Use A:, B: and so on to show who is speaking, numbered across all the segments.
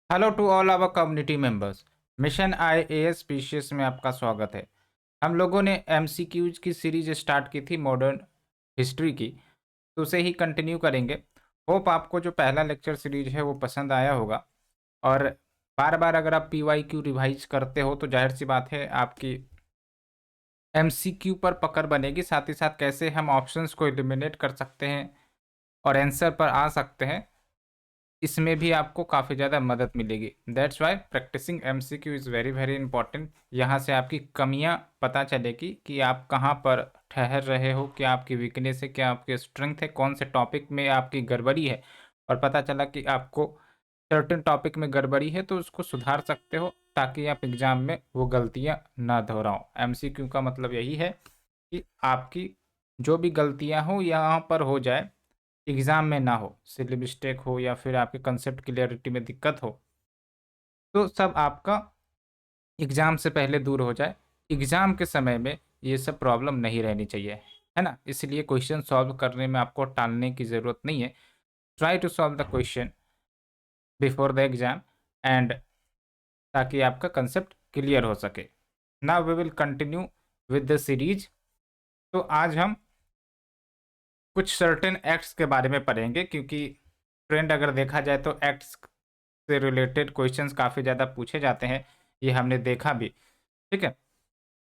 A: Hello to all our community members. Mission IAS specious में आपका स्वागत है। हम लोगों ने एमसीक्यूज की सीरीज स्टार्ट की थी मॉडर्न हिस्ट्री की, तो उसे ही कंटिन्यू करेंगे। होप आपको जो पहला लेक्चर सीरीज है वो पसंद आया होगा। और बार बार अगर आप पीवाईक्यू रिवाइज करते हो तो जाहिर सी बात है आपकी एमसीक्यू पर पकड़ बनेगी। साथ ही साथ कैसे हम ऑप्शंस को एलिमिनेट कर सकते हैं और आंसर पर आ सकते हैं, इसमें भी आपको काफ़ी ज़्यादा मदद मिलेगी। That's why practising MCQ is very very important. यहाँ से आपकी कमियाँ पता चलेगी कि आप कहाँ पर ठहर रहे हो, क्या आपकी वीकनेस है, क्या आपकी स्ट्रेंथ है, कौन से टॉपिक में आपकी गड़बड़ी है। और पता चला कि आपको सर्टेन टॉपिक में गड़बड़ी है तो उसको सुधार सकते हो, ताकि आप एग्ज़ाम में वो गलतियाँ ना दोहराओ। एमसीक्यू का मतलब यही है कि आपकी जो भी गलतियाँ हो यहाँ पर हो जाए, एग्ज़ाम में ना हो, सिली मिस्टेक हो या फिर आपके कंसेप्ट क्लियरिटी में दिक्कत हो, तो सब आपका एग्ज़ाम से पहले दूर हो जाए। एग्ज़ाम के समय में ये सब प्रॉब्लम नहीं रहनी चाहिए, है ना? इसलिए क्वेश्चन सॉल्व करने में आपको टालने की ज़रूरत नहीं है। Try to solve the question before the exam and ताकि आपका कंसेप्ट क्लियर हो सके। Now we will continue with the series. तो आज हम कुछ सर्टेन एक्ट्स के बारे में पढ़ेंगे, क्योंकि ट्रेंड अगर देखा जाए तो एक्ट्स से रिलेटेड क्वेश्चंस काफ़ी ज़्यादा पूछे जाते हैं, ये हमने देखा भी। ठीक है,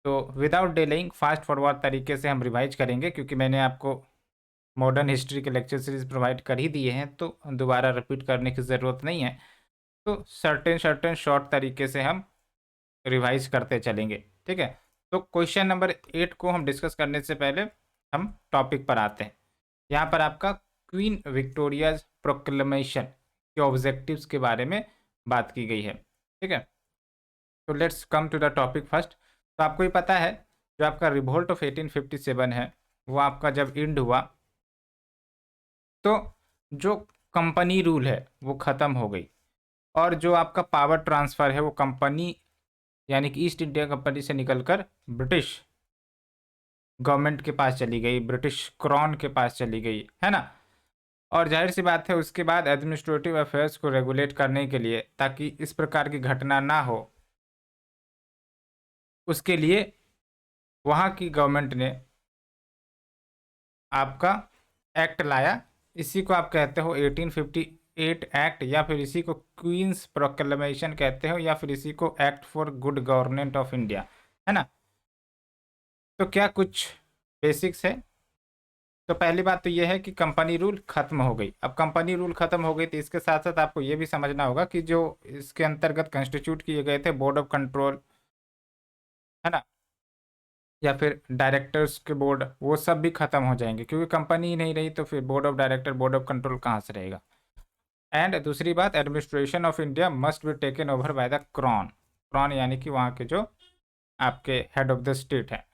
A: तो विदाउट डिलेइंग फास्ट फॉरवर्ड तरीके से हम रिवाइज करेंगे, क्योंकि मैंने आपको मॉडर्न हिस्ट्री के लेक्चर सीरीज प्रोवाइड कर ही दिए हैं, तो दोबारा रिपीट करने की ज़रूरत नहीं है। तो सर्टेन सर्टेन शॉर्ट तरीके से हम रिवाइज करते चलेंगे। ठीक है, तो क्वेश्चन नंबर 8 को हम डिस्कस करने से पहले हम टॉपिक पर आते हैं। यहाँ पर आपका क्वीन विक्टोरियाज प्रोक्लेमेशन के ऑब्जेक्टिव्स के बारे में बात की गई है। ठीक है, तो let's come to the topic first. तो आपको ही पता है जो आपका रिवोल्ट ऑफ 1857 है, वो आपका जब इंड हुआ तो जो कंपनी रूल है वो ख़त्म हो गई, और जो आपका पावर ट्रांसफ़र है वो कंपनी यानी कि ईस्ट इंडिया कंपनी से निकलकर ब्रिटिश गवर्नमेंट के पास चली गई, ब्रिटिश क्रॉन के पास चली गई, है ना? और जाहिर सी बात है उसके बाद एडमिनिस्ट्रेटिव अफेयर्स को रेगुलेट करने के लिए, ताकि इस प्रकार की घटना ना हो, उसके लिए वहाँ की गवर्नमेंट ने आपका एक्ट लाया। इसी को आप कहते हो 1858 एक्ट, या फिर इसी को क्वींस प्रोक्लेमेशन कहते हो, या फिर इसी को act for good governance of India, है ना? तो क्या कुछ बेसिक्स है। तो पहली बात तो ये है कि कंपनी रूल खत्म हो गई। अब कंपनी रूल खत्म हो गई तो इसके साथ साथ आपको ये भी समझना होगा कि जो इसके अंतर्गत कंस्टिट्यूट किए गए थे बोर्ड ऑफ कंट्रोल, है ना, या फिर डायरेक्टर्स के बोर्ड, वो सब भी खत्म हो जाएंगे, क्योंकि कंपनी ही नहीं रही तो फिर board of director, board of control कहाँ से रहेगा। एंड दूसरी बात, administration of India must be taken over by the crown. Crown यानी कि वहाँ के जो आपके हेड ऑफ द स्टेट है।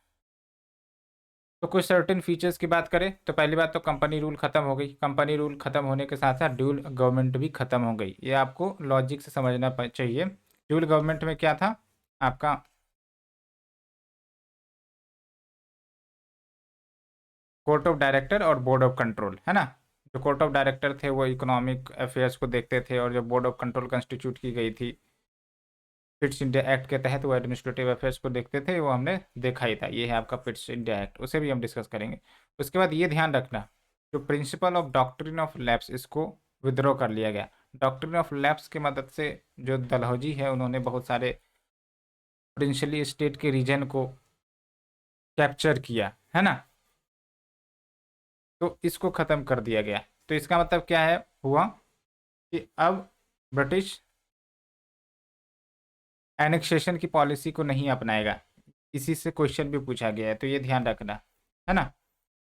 A: तो कुछ सर्टेन फीचर्स की बात करें तो पहली बात तो कंपनी रूल खत्म हो गई। कंपनी रूल खत्म होने के साथ साथ ड्यूल गवर्नमेंट भी खत्म हो गई। ये आपको लॉजिक से समझना चाहिए। ड्यूल गवर्नमेंट में क्या था आपका, कोर्ट ऑफ डायरेक्टर और बोर्ड ऑफ कंट्रोल, है ना? जो कोर्ट ऑफ डायरेक्टर थे वो इकोनॉमिक अफेयर्स को देखते थे, और जो बोर्ड ऑफ कंट्रोल कंस्टिट्यूट की गई थी फिट्स इंडिया एक्ट के तहत, वो एडमिनिस्ट्रेटिव अफेयर्स को देखते थे। वो हमने देखा ही था, ये है आपका फिट्स इंडिया एक्ट, उसे भी हम डिस्कस करेंगे। उसके बाद ये ध्यान रखना, जो principle of doctrine of lapse, इसको विद्रॉ कर लिया गया। डॉक्ट्रिन ऑफ लैप्स की मदद से जो डलहौजी है उन्होंने बहुत सारे प्रिंसली स्टेट के रीजन को कैप्चर किया, है ना, तो इसको ख़त्म कर दिया गया। तो इसका मतलब क्या है हुआ कि अब ब्रिटिश एनेक्सेशन की पॉलिसी को नहीं अपनाएगा। इसी से क्वेश्चन भी पूछा गया है, तो ये ध्यान रखना, है ना?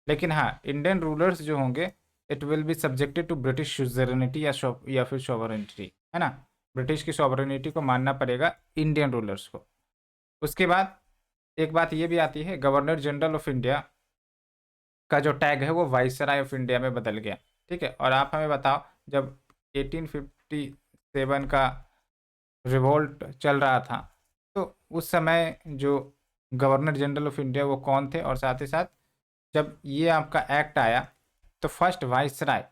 A: लेकिन हाँ, इंडियन रूलर्स जो होंगे it will be subjected to British suzerainty या फिर सॉवरेनिटी, है ना? ब्रिटिश की सॉवरेनिटी को मानना पड़ेगा इंडियन रूलर्स को। उसके बाद एक बात ये भी आती है, गवर्नर जनरल ऑफ इंडिया का जो टैग है वो वाइसराय ऑफ इंडिया में बदल गया। ठीक है, और आप हमें बताओ, जब 1857 का रिवोल्ट चल रहा था तो उस समय जो गवर्नर जनरल ऑफ इंडिया वो कौन थे, और साथ ही साथ जब ये आपका एक्ट आया तो फर्स्ट वाइसराय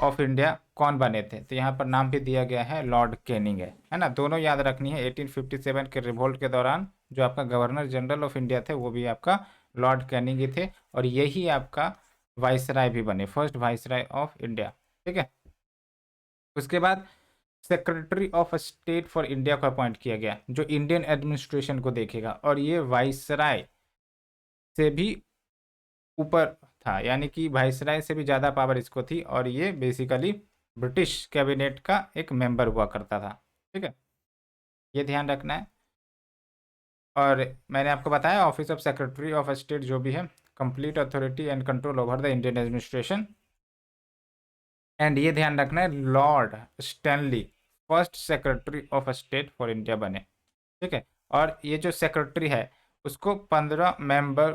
A: ऑफ इंडिया कौन बने थे, तो यहाँ पर नाम भी दिया गया है लॉर्ड कैनिंग है ना। दोनों याद रखनी है। 1857 के रिवोल्ट के दौरान जो आपका गवर्नर जनरल ऑफ इंडिया थे वो भी आपका लॉर्ड कैनिंग ही थे, और यही आपका वाइसराय भी बने, फर्स्ट वाइसराय ऑफ इंडिया। ठीक है। उसके बाद secretary of state for India को अपॉइंट किया गया, जो इंडियन एडमिनिस्ट्रेशन को देखेगा, और ये वाइसराय से भी ऊपर था, यानी कि वाइसराय से भी ज़्यादा पावर इसको थी, और ये बेसिकली ब्रिटिश कैबिनेट का एक मेंबर हुआ करता था। ठीक है, ये ध्यान रखना है। और मैंने आपको बताया office of secretary of state जो भी है, complete authority and control over the Indian administration. And ये ध्यान रखना है Lord Stanley first secretary of state for India बने। ठीक है, और ये जो सेक्रेटरी है उसको 15 मेंबर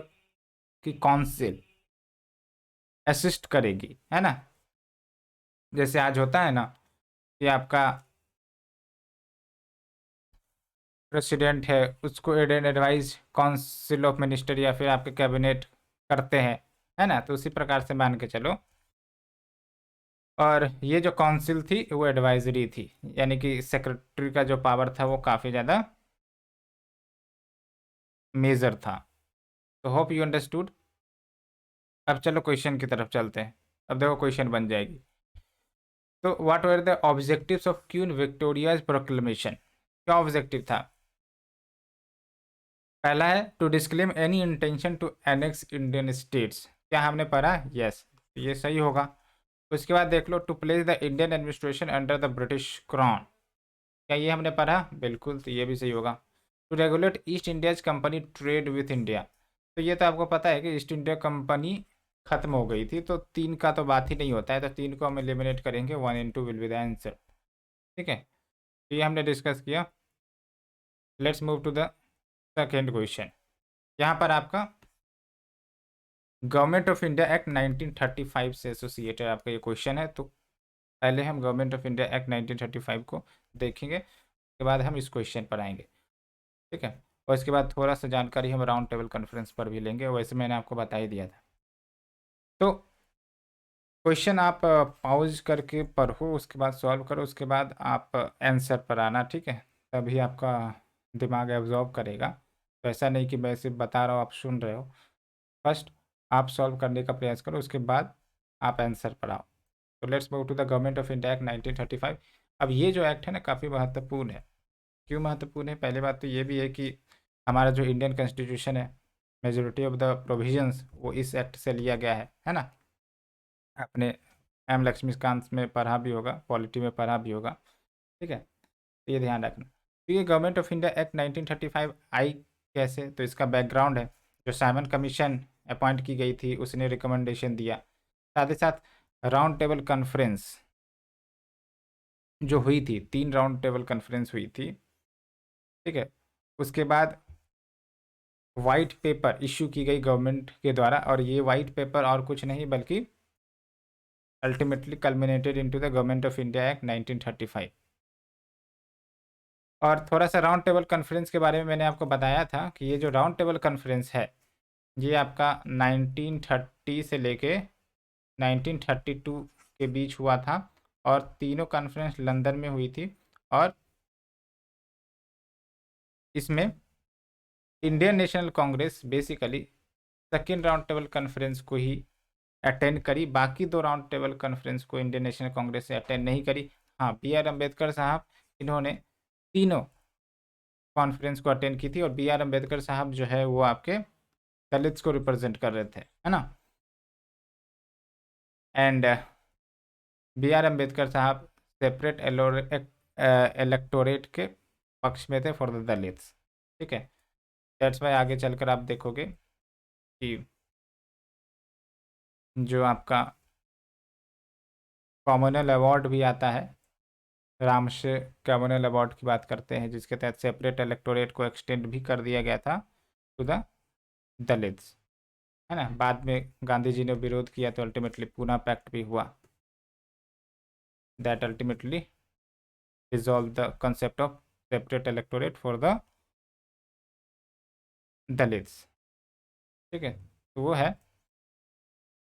A: की काउंसिल असिस्ट करेगी, है ना। जैसे आज होता है ना कि आपका प्रेसिडेंट है, उसको aid and advice council of minister या फिर आपके कैबिनेट करते हैं, है ना, तो उसी प्रकार से मान के चलो। और ये जो काउंसिल थी वो एडवाइजरी थी, यानी कि सेक्रेटरी का जो पावर था वो काफ़ी ज़्यादा मेजर था। तो होप यू अंडरस्टूड। अब चलो क्वेश्चन की तरफ चलते हैं। अब देखो क्वेश्चन बन जाएगी। तो what were the objectives of Queen Victoria's proclamation, क्या ऑब्जेक्टिव था। पहला है to disclaim any intention to annex Indian states, क्या हमने पढ़ा, यस, ये सही होगा। उसके बाद देख लो to place the Indian administration under the British crown, क्या ये हमने पढ़ा, बिल्कुल, तो ये भी सही होगा। To regulate East India's company trade with India, तो ये तो आपको पता है कि ईस्ट इंडिया कंपनी खत्म हो गई थी, तो तीन का तो बात ही नहीं होता है, तो तीन को हम एलिमिनेट करेंगे, 1 and 2 will be the answer. ठीक है, तो ये हमने डिस्कस किया। Let's move to the second question. यहाँ पर आपका गवर्नमेंट ऑफ इंडिया एक्ट 1935 से एसोसिएटेड आपका ये क्वेश्चन है। तो पहले हम गवर्नमेंट ऑफ इंडिया एक्ट 1935 को देखेंगे, उसके बाद हम इस क्वेश्चन पर आएंगे। ठीक है, और इसके बाद थोड़ा सा जानकारी हम राउंड टेबल कॉन्फ्रेंस पर भी लेंगे, वैसे मैंने आपको बता ही दिया था। तो क्वेश्चन आप पॉज करके पढ़ो, उसके बाद सॉल्व करो, उसके बाद आप आंसर पर आना। ठीक है, तभी आपका दिमाग एब्जॉर्ब करेगा। तो ऐसा नहीं कि मैं सिर्फ बता रहा हूँ आप सुन रहे हो। फर्स्ट आप सॉल्व करने का प्रयास करो, उसके बाद आप आंसर पर आओ। तो let's move to the Government of India act 1935। अब ये जो एक्ट है ना काफ़ी महत्वपूर्ण है। क्यों महत्वपूर्ण है, पहली बात तो ये भी है कि हमारा जो इंडियन कॉन्स्टिट्यूशन है, मेजोरिटी ऑफ द प्रोविजंस वो इस एक्ट से लिया गया है ना। आपने एम लक्ष्मीकांत में पढ़ा भी होगा, पॉलिटी में पढ़ा भी होगा। ठीक है, तो ये ध्यान रखना। तो ये गवर्नमेंट ऑफ इंडिया एक्ट 1935 आई कैसे, तो इसका बैकग्राउंड है जो साइमन कमीशन अपॉइंट की गई थी, उसने रिकमेंडेशन दिया। साथ ही साथ राउंड टेबल कॉन्फ्रेंस जो हुई थी, 3 राउंड टेबल कॉन्फ्रेंस हुई थी। ठीक है, उसके बाद वाइट पेपर इश्यू की गई गवर्नमेंट के द्वारा, और ये वाइट पेपर और कुछ नहीं बल्कि ultimately culminated into the Government of India act 1935। और थोड़ा सा राउंड टेबल कॉन्फ्रेंस के बारे में मैंने आपको बताया था कि ये जो राउंड टेबल कॉन्फ्रेंस है ये आपका 1930 से लेके 1932 के बीच हुआ था, और तीनों कॉन्फ्रेंस लंदन में हुई थी। और इसमें Indian national Congress basically second round table conference को ही अटेंड करी, बाकी 2 राउंड टेबल कॉन्फ्रेंस को इंडियन नेशनल कांग्रेस से अटेंड नहीं करी। हाँ, B.R. अम्बेडकर साहब इन्होंने तीनों कॉन्फ्रेंस को अटेंड की थी, और B.R. अम्बेडकर साहब जो है वो आपके दलित्स को रिप्रेजेंट कर रहे थे, है ना। And B.R. अम्बेडकर साहब सेपरेट इलेक्टोरेट के पक्ष में थे फॉर द दलित्स। ठीक है, दैट्स वाई आगे चलकर आप देखोगे कि जो आपका कॉमनवेल्थ अवार्ड भी आता है, रामसे कॉमनवेल्थ अवार्ड की बात करते हैं, जिसके तहत सेपरेट इलेक्टोरेट को एक्सटेंड भी कर दिया गया था टू द दलित्स, है ना। बाद में गांधी जी ने विरोध किया तो अल्टीमेटली पूना पैक्ट भी हुआ, that ultimately dissolve the concept of separate electorate for the Dalits. ठीक है, तो वो है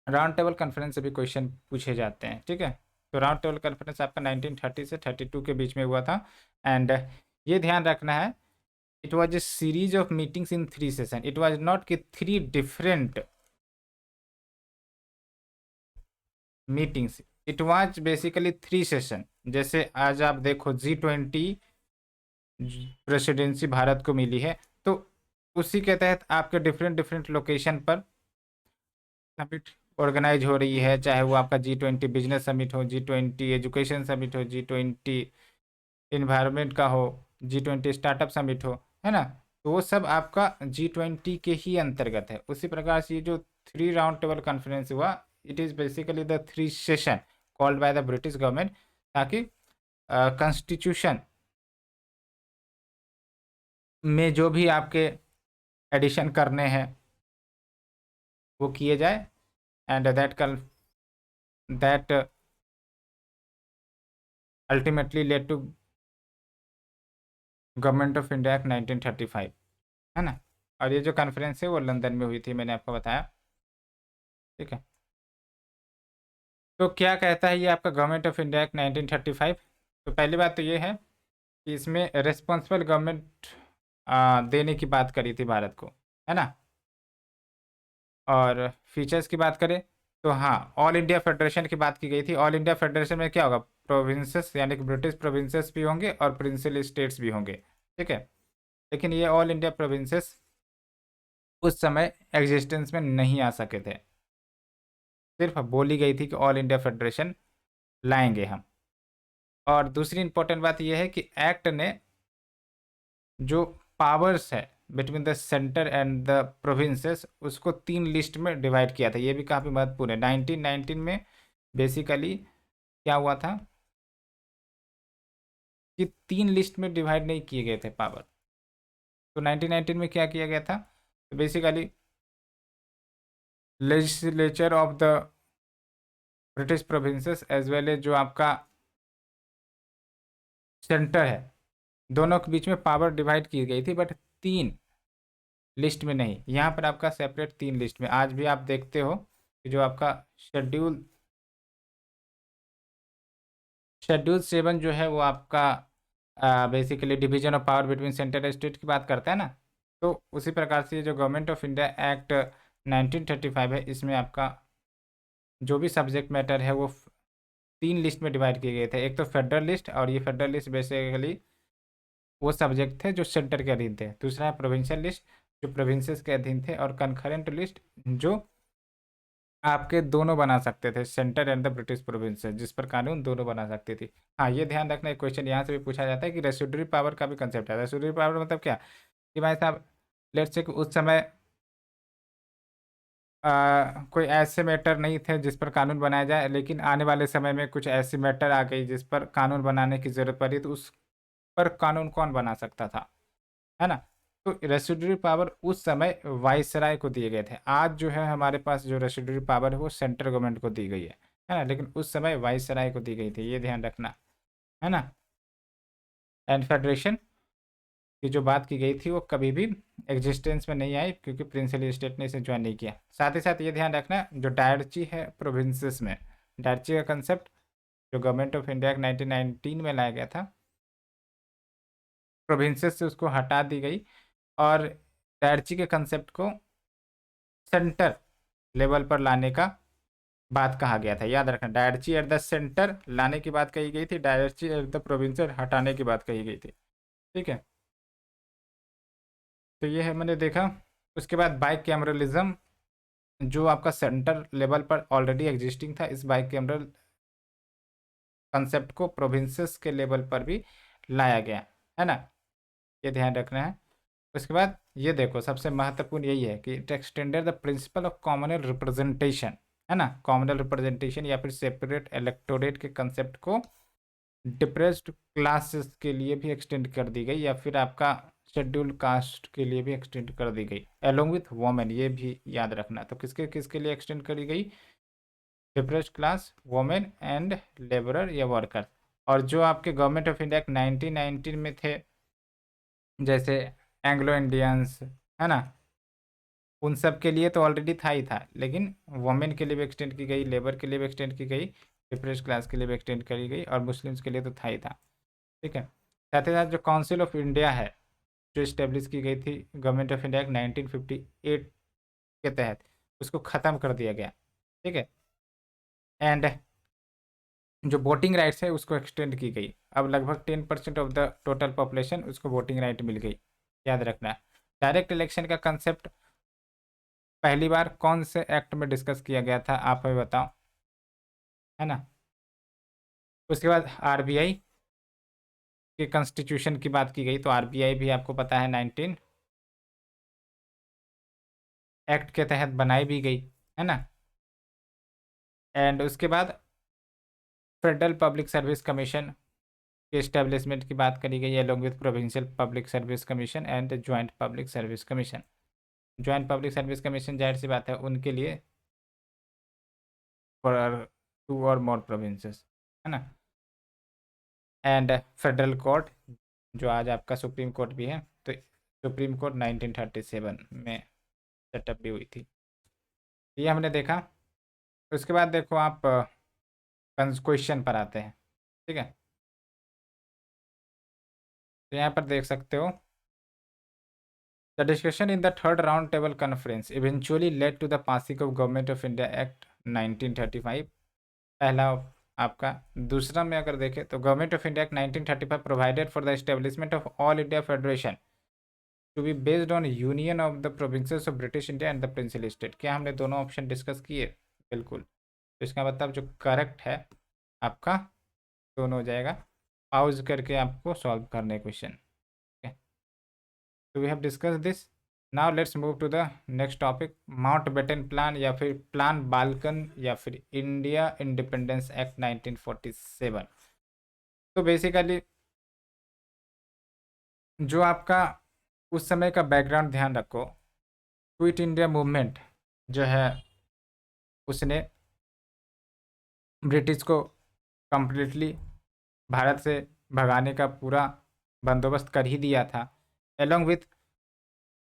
A: राउंड टेबल कॉन्फ्रेंस से भी क्वेश्चन पूछे जाते हैं। ठीक है, तो राउंड टेबल कॉन्फ्रेंस आपका 1930 से 32 के बीच में हुआ था। एंड ये ध्यान रखना है, it was a series of meetings in 3 session, it was not कि 3 different meetings, it was basically 3 session. जैसे आज आप देखो G20 प्रेसिडेंसी भारत को मिली है, तो उसी के तहत आपके डिफरेंट डिफरेंट लोकेशन पर समिट ऑर्गेनाइज हो रही है, चाहे वो आपका G20 बिजनेस समिट हो, G20 एजुकेशन समिट हो, G20 इन्वायरमेंट का हो, G20 स्टार्टअप समिट हो, है ना। तो वो सब आपका G20 के ही अंतर्गत है। उसी प्रकार से ये जो 3 राउंड टेबल कॉन्फ्रेंस हुआ, it is basically the 3 session called by the British government, ताकि कॉन्स्टिट्यूशन में जो भी आपके एडिशन करने हैं वो किए जाए, and that ultimately led to Government of India act 1935, है ना। और ये जो कॉन्फ्रेंस है वो लंदन में हुई थी, मैंने आपको बताया, ठीक है। तो क्या कहता है ये आपका गवर्नमेंट ऑफ इंडिया एक्ट 1935? तो पहली बात तो ये है कि इसमें रिस्पॉन्सिबल गवर्नमेंट देने की बात करी थी भारत को, है ना। और फीचर्स की बात करें तो हाँ, ऑल इंडिया फेडरेशन की बात की गई थी। ऑल इंडिया फेडरेशन में क्या होगा, प्रोविंसेस यानी कि ब्रिटिश प्रोविंसेस भी होंगे और प्रिंसिपल स्टेट्स भी होंगे, ठीक है। लेकिन ये ऑल इंडिया प्रोविंसेस उस समय एग्जिस्टेंस में नहीं आ सके थे, सिर्फ बोली गई थी कि ऑल इंडिया फेडरेशन लाएंगे हम। और दूसरी इंपॉर्टेंट बात यह है कि एक्ट ने जो पावर्स है between the centre and the provinces, उसको 3 लिस्ट में डिवाइड किया था। ये भी काफ़ी महत्वपूर्ण है। 1919 में बेसिकली क्या हुआ था कि 3 लिस्ट में डिवाइड नहीं किए गए थे पावर। तो 1919 में क्या किया गया था, तो basically legislature of the British provinces as well as जो आपका सेंटर है, दोनों के बीच में पावर डिवाइड की गई थी, बट 3 लिस्ट में नहीं। यहाँ पर आपका सेपरेट 3 लिस्ट में। आज भी आप देखते हो कि जो आपका शेड्यूल 7 जो है वो आपका basically division of power between centre state की बात करता है ना। तो उसी प्रकार से जो गवर्नमेंट ऑफ इंडिया एक्ट 1935 है, इसमें आपका जो भी सब्जेक्ट मैटर है वो 3 लिस्ट में डिवाइड किए गए थे। एक तो फेडरल लिस्ट, और ये फेडरल लिस्ट बेसिकली वो सब्जेक्ट थे जो सेंटर के अधीन थे। दूसरा है प्रोविंशियल लिस्ट, जो प्रोविंसेस के अधीन थे। और कनकरेंट लिस्ट, जो आपके दोनों बना सकते थे, centre and the British provinces, जिस पर कानून दोनों बना सकती थी। हाँ, ये ध्यान रखना, एक क्वेश्चन यहाँ से भी पूछा जाता है कि रेसिडुअरी पावर का भी कंसेप्ट है। रेसिडुअरी पावर मतलब क्या, कि भाई साहब लेट्स से उस समय कोई ऐसे मैटर नहीं थे जिस पर कानून बनाया जाए, लेकिन आने वाले समय में कुछ ऐसी मैटर आ गई जिस पर कानून बनाने की जरूरत पड़ी, तो उस पर कानून कौन बना सकता था, है ना। तो रेसिडुअरी पावर उस समय वाइसराय को दिए गए थे। आज जो है हमारे पास जो रेसिडुअरी पावर है वो सेंट्रल गवर्नमेंट को दी गई है ना। लेकिन उस समय वाइसराय को दी गई थी, ये ध्यान रखना, है ना। एंड फेडरेशन की जो बात की गई थी वो कभी भी एग्जिस्टेंस में नहीं आई, क्योंकि प्रिंसिपल स्टेट ने इसे ज्वाइन नहीं किया। साथ ही साथ ये ध्यान रखना, जो डायरची है प्रोविंसेस में, डायरची का कंसेप्ट जो गवर्नमेंट ऑफ इंडिया 1919 में लाया गया था, प्रोविंसेस से उसको हटा दी गई, और डायरची के कंसेप्ट को सेंटर लेवल पर लाने का बात कहा गया था। याद रखना, डायरची एट द सेंटर लाने की बात कही गई थी, डायरची एट द प्रोविंस हटाने की बात कही गई थी, ठीक है। तो ये है, मैंने देखा। उसके बाद बाइक कैमरलिज्म, जो आपका सेंटर लेवल पर ऑलरेडी एग्जिस्टिंग था, इस बाइक कैमरल कंसेप्ट को प्रोविंसेस के लेवल पर भी लाया गया, है ना। ये ध्यान रखना है। उसके बाद ये देखो, सबसे महत्वपूर्ण यही है कि it extended the principle of communal representation, है ना। कॉमनल रिप्रेजेंटेशन या फिर सेपरेट इलेक्टोरेट के कंसेप्ट को डिप्रेस्ड क्लासेस के लिए भी एक्सटेंड कर दी गई, या फिर आपका शेड्यूल कास्ट के लिए भी एक्सटेंड कर दी गई, अलोंग विथ वोमेन। ये भी याद रखना। तो किसके किसके लिए एक्सटेंड करी गई, depressed class, women and labourer या वर्कर। और जो आपके गवर्नमेंट ऑफ इंडिया 1919 में थे, जैसे एंग्लो इंडियंस, है ना, उन सब के लिए तो ऑलरेडी था ही था, लेकिन वुमेन के लिए भी एक्सटेंड की गई, लेबर के लिए भी एक्सटेंड की गई, डिप्रेस क्लास के लिए भी एक्सटेंड करी गई और मुस्लिम्स के लिए तो था ही था। ठीक है, साथ ही साथ जो काउंसिल ऑफ इंडिया है जो इस्टेब्लिश की गई थी गवर्नमेंट ऑफ इंडिया 1958 के तहत, उसको ख़त्म कर दिया गया। ठीक है, एंड जो वोटिंग राइट्स है उसको एक्सटेंड की गई। अब लगभग 10% ऑफ द टोटल पॉपुलेशन उसको वोटिंग राइट मिल गई। याद रखना है, डायरेक्ट इलेक्शन का कंसेप्ट पहली बार कौन से एक्ट में डिस्कस किया गया था, आप हमें बताओ, है ना। उसके बाद आरबीआई के कॉन्स्टिट्यूशन की बात की गई, तो आरबीआई भी आपको पता है 19 एक्ट के तहत बनाई भी गई, है ना। एंड उसके बाद फेडरल पब्लिक सर्विस कमीशन के इस्टेब्लिशमेंट की बात करी गई, along with provincial public service commission and joint public service commission. Joint public service commission जाहिर सी बात है उनके लिए फॉर 2 और मोर प्रोविंसेस, है ना। एंड फेडरल कोर्ट जो आज आपका सुप्रीम कोर्ट भी है, तो सुप्रीम कोर्ट 1937 में सेटअप भी हुई थी। ये हमने देखा। उसके बाद देखो आप क्वेश्चन पर आते हैं। ठीक है, तो यहाँ पर देख सकते हो, the discussion in the third round table conference eventually led to the passing of government of India act 1935। पहला आपका। दूसरा में अगर देखें तो government of India act 1935 provided for the establishment of all India federation to be based on union of the provinces of British India and the principal state. क्या हमने दोनों ऑप्शन डिस्कस किए? बिल्कुल। तो इसका मतलब जो करेक्ट है आपका दोनों हो जाएगा। पाउज करके आपको सॉल्व करने क्वेश्चन। तो we have discuss this. Now let's move to the next topic, Mountbatten plan या फिर प्लान बाल्कन या फिर इंडिया इंडिपेंडेंस एक्ट 1947। तो बेसिकली जो आपका उस समय का बैकग्राउंड ध्यान रखो, क्विट इंडिया मूवमेंट जो है उसने ब्रिटिश को कंप्लीटली भारत से भगाने का पूरा बंदोबस्त कर ही दिया था, along with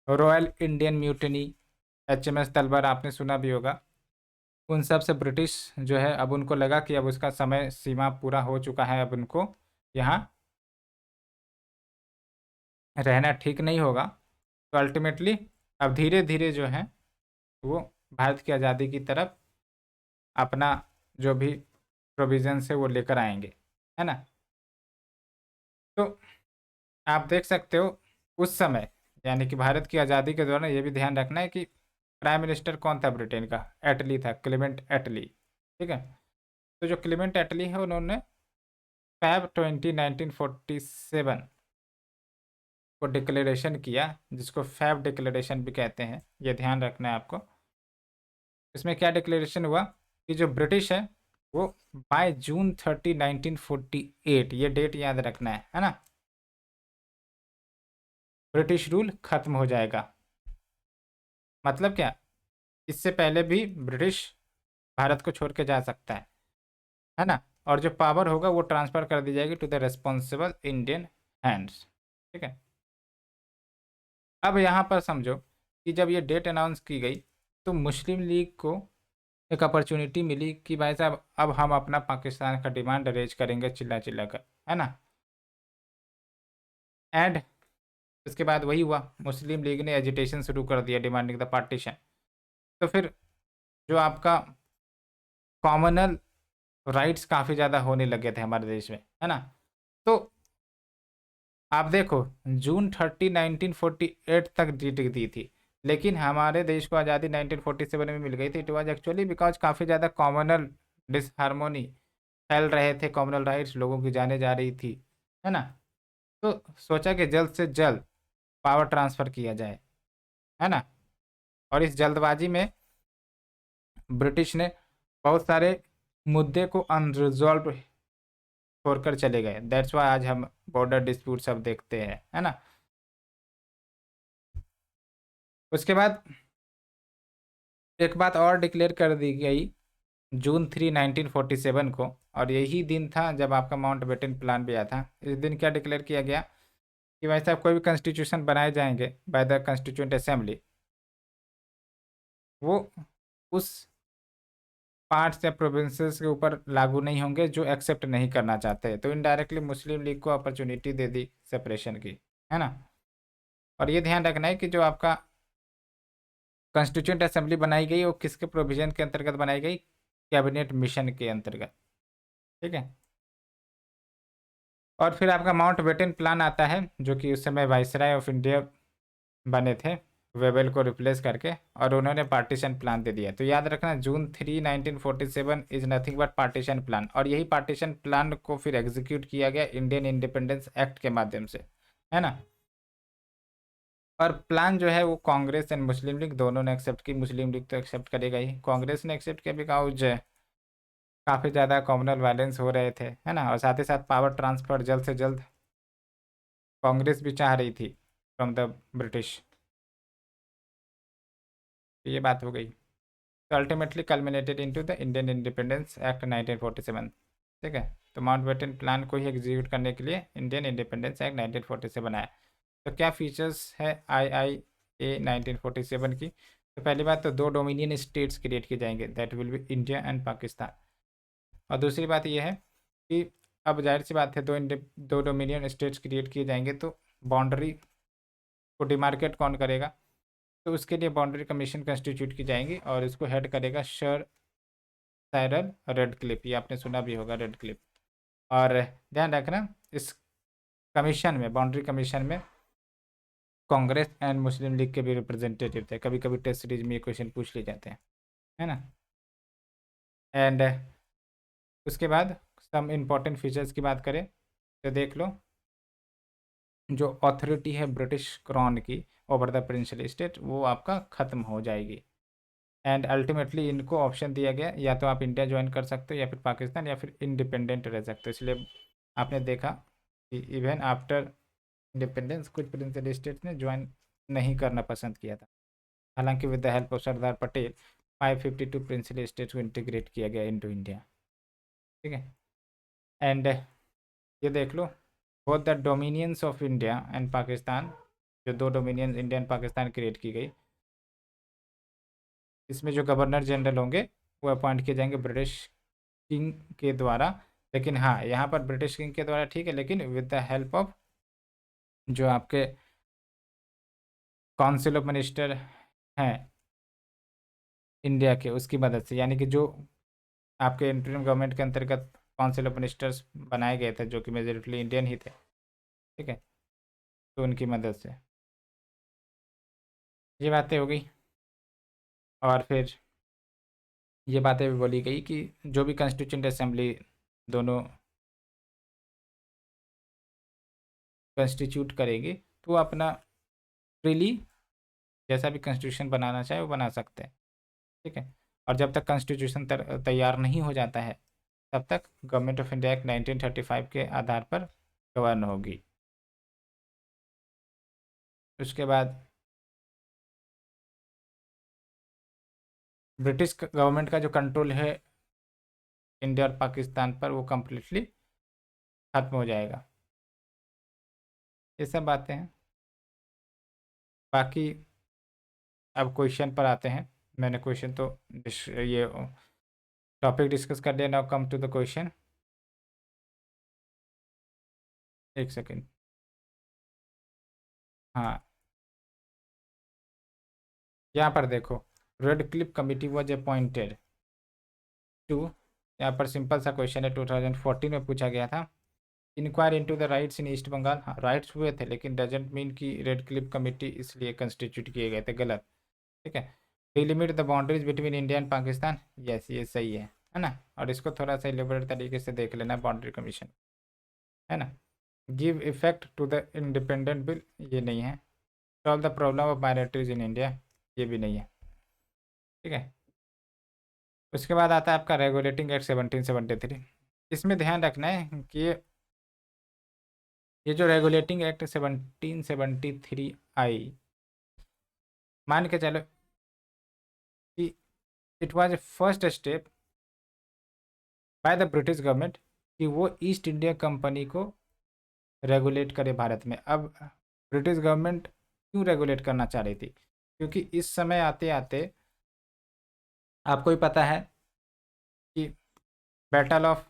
A: royal Indian mutiny, HMS तलवार आपने सुना भी होगा। उन सब से ब्रिटिश जो है अब उनको लगा कि अब उसका समय सीमा पूरा हो चुका है, अब उनको यहाँ रहना ठीक नहीं होगा। तो अल्टीमेटली अब धीरे धीरे जो है वो भारत की आज़ादी की तरफ अपना जो भी प्रोविजंस है वो लेकर आएंगे, है ना। तो आप देख सकते हो उस समय यानी कि भारत की आज़ादी के दौरान ये भी ध्यान रखना है कि प्राइम मिनिस्टर कौन था ब्रिटेन का? एटली था, क्लेमेंट एटली। ठीक है, तो जो क्लेमेंट एटली है उन्होंने Feb 20 1947 को डिक्लेरेशन किया, जिसको फैब डिक्लेरेशन भी कहते हैं, ये ध्यान रखना है आपको। इसमें क्या डिक्लेरेशन हुआ कि जो ब्रिटिश है वो बाय जून 30 1948, ये डेट याद रखना है ना, ब्रिटिश रूल खत्म हो जाएगा। मतलब क्या, इससे पहले भी ब्रिटिश भारत को छोड़ के जा सकता है ना, और जो पावर होगा वो ट्रांसफर कर दी जाएगी to the responsible Indian hands. ठीक है, अब यहाँ पर समझो कि जब ये डेट अनाउंस की गई तो मुस्लिम लीग को एक अपॉर्चुनिटी मिली कि भाई साहब अब हम अपना पाकिस्तान का डिमांड रेज करेंगे चिल्ला चिल्ला कर, है ना। एंड उसके बाद वही हुआ, मुस्लिम लीग ने एजिटेशन शुरू कर दिया डिमांडिंग द पार्टीशन। तो फिर जो आपका कॉमनल राइट्स काफ़ी ज़्यादा होने लगे थे हमारे देश में, है ना। तो आप देखो जून 30 1948 तक डेट दी थी, लेकिन हमारे देश को आज़ादी 1947 में मिल गई थी। इट वॉज एक्चुअली बिकॉज काफ़ी ज़्यादा कॉमनल डिसहारमोनी फैल रहे थे, कॉमनल राइट्स लोगों की जाने जा रही थी, है ना। तो सोचा कि जल्द से जल्द पावर ट्रांसफ़र किया जाए, है ना। और इस जल्दबाजी में ब्रिटिश ने बहुत सारे मुद्दे को अनरिजॉल्व छोड़कर चले गए। दैट्स वाई आज हम बॉर्डर डिस्प्यूट सब देखते हैं, है ना। उसके बाद एक बात और डिक्लेयर कर दी गई जून 3 1947 को, और यही दिन था जब आपका माउंटबेटन प्लान भी आया था। इस दिन क्या डिक्लेयर किया गया कि भाई साहब कोई भी कॉन्स्टिट्यूशन बनाए जाएंगे बाय द कॉन्स्टिट्यूंट असेंबली, वो उस पार्ट्स या प्रोविंसेस के ऊपर लागू नहीं होंगे जो एक्सेप्ट नहीं करना चाहते। तो इनडायरेक्टली मुस्लिम लीग को अपॉर्चुनिटी दे दी सेपरेशन की, है ना। और ये ध्यान रखना है कि जो आपका कॉन्स्टिट्यूंट असेंबली बनाई गई वो किसके प्रोविजन के अंतर्गत बनाई गई, कैबिनेट मिशन के अंतर्गत, ठीक है। और फिर आपका माउंट बेटन प्लान आता है, जो कि उस समय वाइसराय ऑफ इंडिया बने थे वेबल को रिप्लेस करके, और उन्होंने पार्टीशन प्लान दे दिया। तो याद रखना जून 3, 1947 is nothing but partition plan, और यही पार्टीशन प्लान को फिर एग्जीक्यूट किया गया इंडियन इंडिपेंडेंस एक्ट के माध्यम से, है ना। और प्लान जो है वो कांग्रेस एंड मुस्लिम लीग दोनों ने एक्सेप्ट की। मुस्लिम लीग तो एक्सेप्ट करेगा ही, कांग्रेस ने एक्सेप्ट किया बिकॉज काफ़ी ज़्यादा कम्युनल वायलेंस हो रहे थे, है ना। और साथ ही साथ पावर ट्रांसफर जल्द से जल्द कांग्रेस भी चाह रही थी फ्रॉम द ब्रिटिश। तो ये बात हो गई। तो ultimately culminated into the Indian independence act 1947, ठीक है। तो माउंटबेटन प्लान को ही एग्जीक्यूट करने के लिए इंडियन इंडिपेंडेंस एक्ट 1947 आया। तो क्या फीचर्स है IIA 1947 की। तो पहली बात तो 2 डोमिनियन स्टेट्स क्रिएट किए जाएंगे, that will be India and Pakistan. और दूसरी बात यह है कि अब जाहिर सी बात है 2 डोमिनियन स्टेट्स क्रिएट किए जाएंगे, तो बाउंड्री को डिमार्केट कौन करेगा। तो उसके लिए बाउंड्री कमीशन कंस्टिट्यूट की जाएंगी, और इसको हेड करेगा सर साइरल रेडक्लिफ। ये आपने सुना भी होगा, रेडक्लिफ। और ध्यान रखना इस कमीशन में, बाउंड्री कमीशन में कांग्रेस एंड मुस्लिम लीग के भी रिप्रेजेंटेटिव थे। कभी कभी टेस्ट सीरीज में ये क्वेश्चन पूछ लिए जाते हैं, है ना। एंड उसके बाद सम इम्पॉर्टेंट फीचर्स की बात करें तो देख लो, जो अथॉरिटी है ब्रिटिश क्राउन की ओवर द प्रिंसली स्टेट वो आपका ख़त्म हो जाएगी। एंड अल्टीमेटली इनको ऑप्शन दिया गया, या तो आप इंडिया ज्वाइन कर सकते हो या फिर पाकिस्तान या फिर इंडिपेंडेंट रह सकते हो। इसलिए आपने देखा कि इवन आफ्टर इंडिपेंडेंस कुछ प्रिंसिपल स्टेट्स ने ज्वाइन नहीं करना पसंद किया था। हालांकि with the help of Sardar Patel 552 principal states को इंटीग्रेट किया गया इनटू इंडिया, ठीक है। एंड ये देख लो, both the dominions of India and Pakistan, जो 2 dominion India and Pakistan create की गई, इसमें जो गवर्नर जनरल होंगे वो अपॉइंट किए जाएंगे ब्रिटिश किंग के द्वारा। लेकिन हाँ, यहाँ पर ब्रिटिश किंग के द्वारा ठीक है, लेकिन विद द हेल्प ऑफ जो आपके काउंसिल ऑफ मिनिस्टर हैं इंडिया के, उसकी मदद से। यानी कि जो आपके इंटरिम गवर्नमेंट के अंतर्गत काउंसिल ऑफ मिनिस्टर्स बनाए गए थे, जो कि मेजोरिटली इंडियन ही थे, ठीक है, तो उनकी मदद से ये बातें हो गई। और फिर ये बातें भी बोली गई कि जो भी कॉन्स्टिट्यूंट असेंबली दोनों कंस्टिट्यूट करेंगे तो वो अपना फ्रीली जैसा भी कॉन्स्टिट्यूशन बनाना चाहे वो बना सकते हैं, ठीक है। और जब तक कॉन्स्टिट्यूशन तैयार नहीं हो जाता है तब तक गवर्नमेंट ऑफ इंडिया एक्ट 1935 के आधार पर गवर्न होगी। उसके बाद ब्रिटिश गवर्नमेंट का जो कंट्रोल है इंडिया और पाकिस्तान पर वो कम्प्लीटली खत्म हो जाएगा। ये सब बातें हैं। बाकी अब क्वेश्चन पर आते हैं। मैंने क्वेश्चन तो ये टॉपिक डिस्कस कर लिया, now come to the question. एक सेकेंड। हाँ, यहाँ पर देखो, Radcliffe committee was appointed to, यहाँ पर सिंपल सा क्वेश्चन है, 2014 में पूछा गया था। Inquire into the riots in East Bengal. हाँ, राइट्स हुए थे, लेकिन डजेंट मीन कि रेड क्लिप कमेटी इसलिए कंस्टिट्यूट किए गए थे, गलत, ठीक है। Delimit the boundaries between India and Pakistan, yes ये सही है ना। और इसको थोड़ा सा एलिबरेट तरीके से देख लेना, बाउंड्री कमीशन, है ना। Give effect to the independent bill, ये नहीं है। Solve the problem of minorities in India, ये भी नहीं है, ठीक है। उसके बाद आता है आपका रेगुलेटिंग एक्ट 1773। इसमें ध्यान रखना है कि ये जो रेगुलेटिंग एक्ट 1773 आई, मान के चलो कि it was a first step by the British government कि वो ईस्ट इंडिया कंपनी को रेगुलेट करे भारत में। अब ब्रिटिश गवर्नमेंट क्यों रेगुलेट करना चाह रही थी, क्योंकि इस समय आते आते आपको ही पता है बैटल ऑफ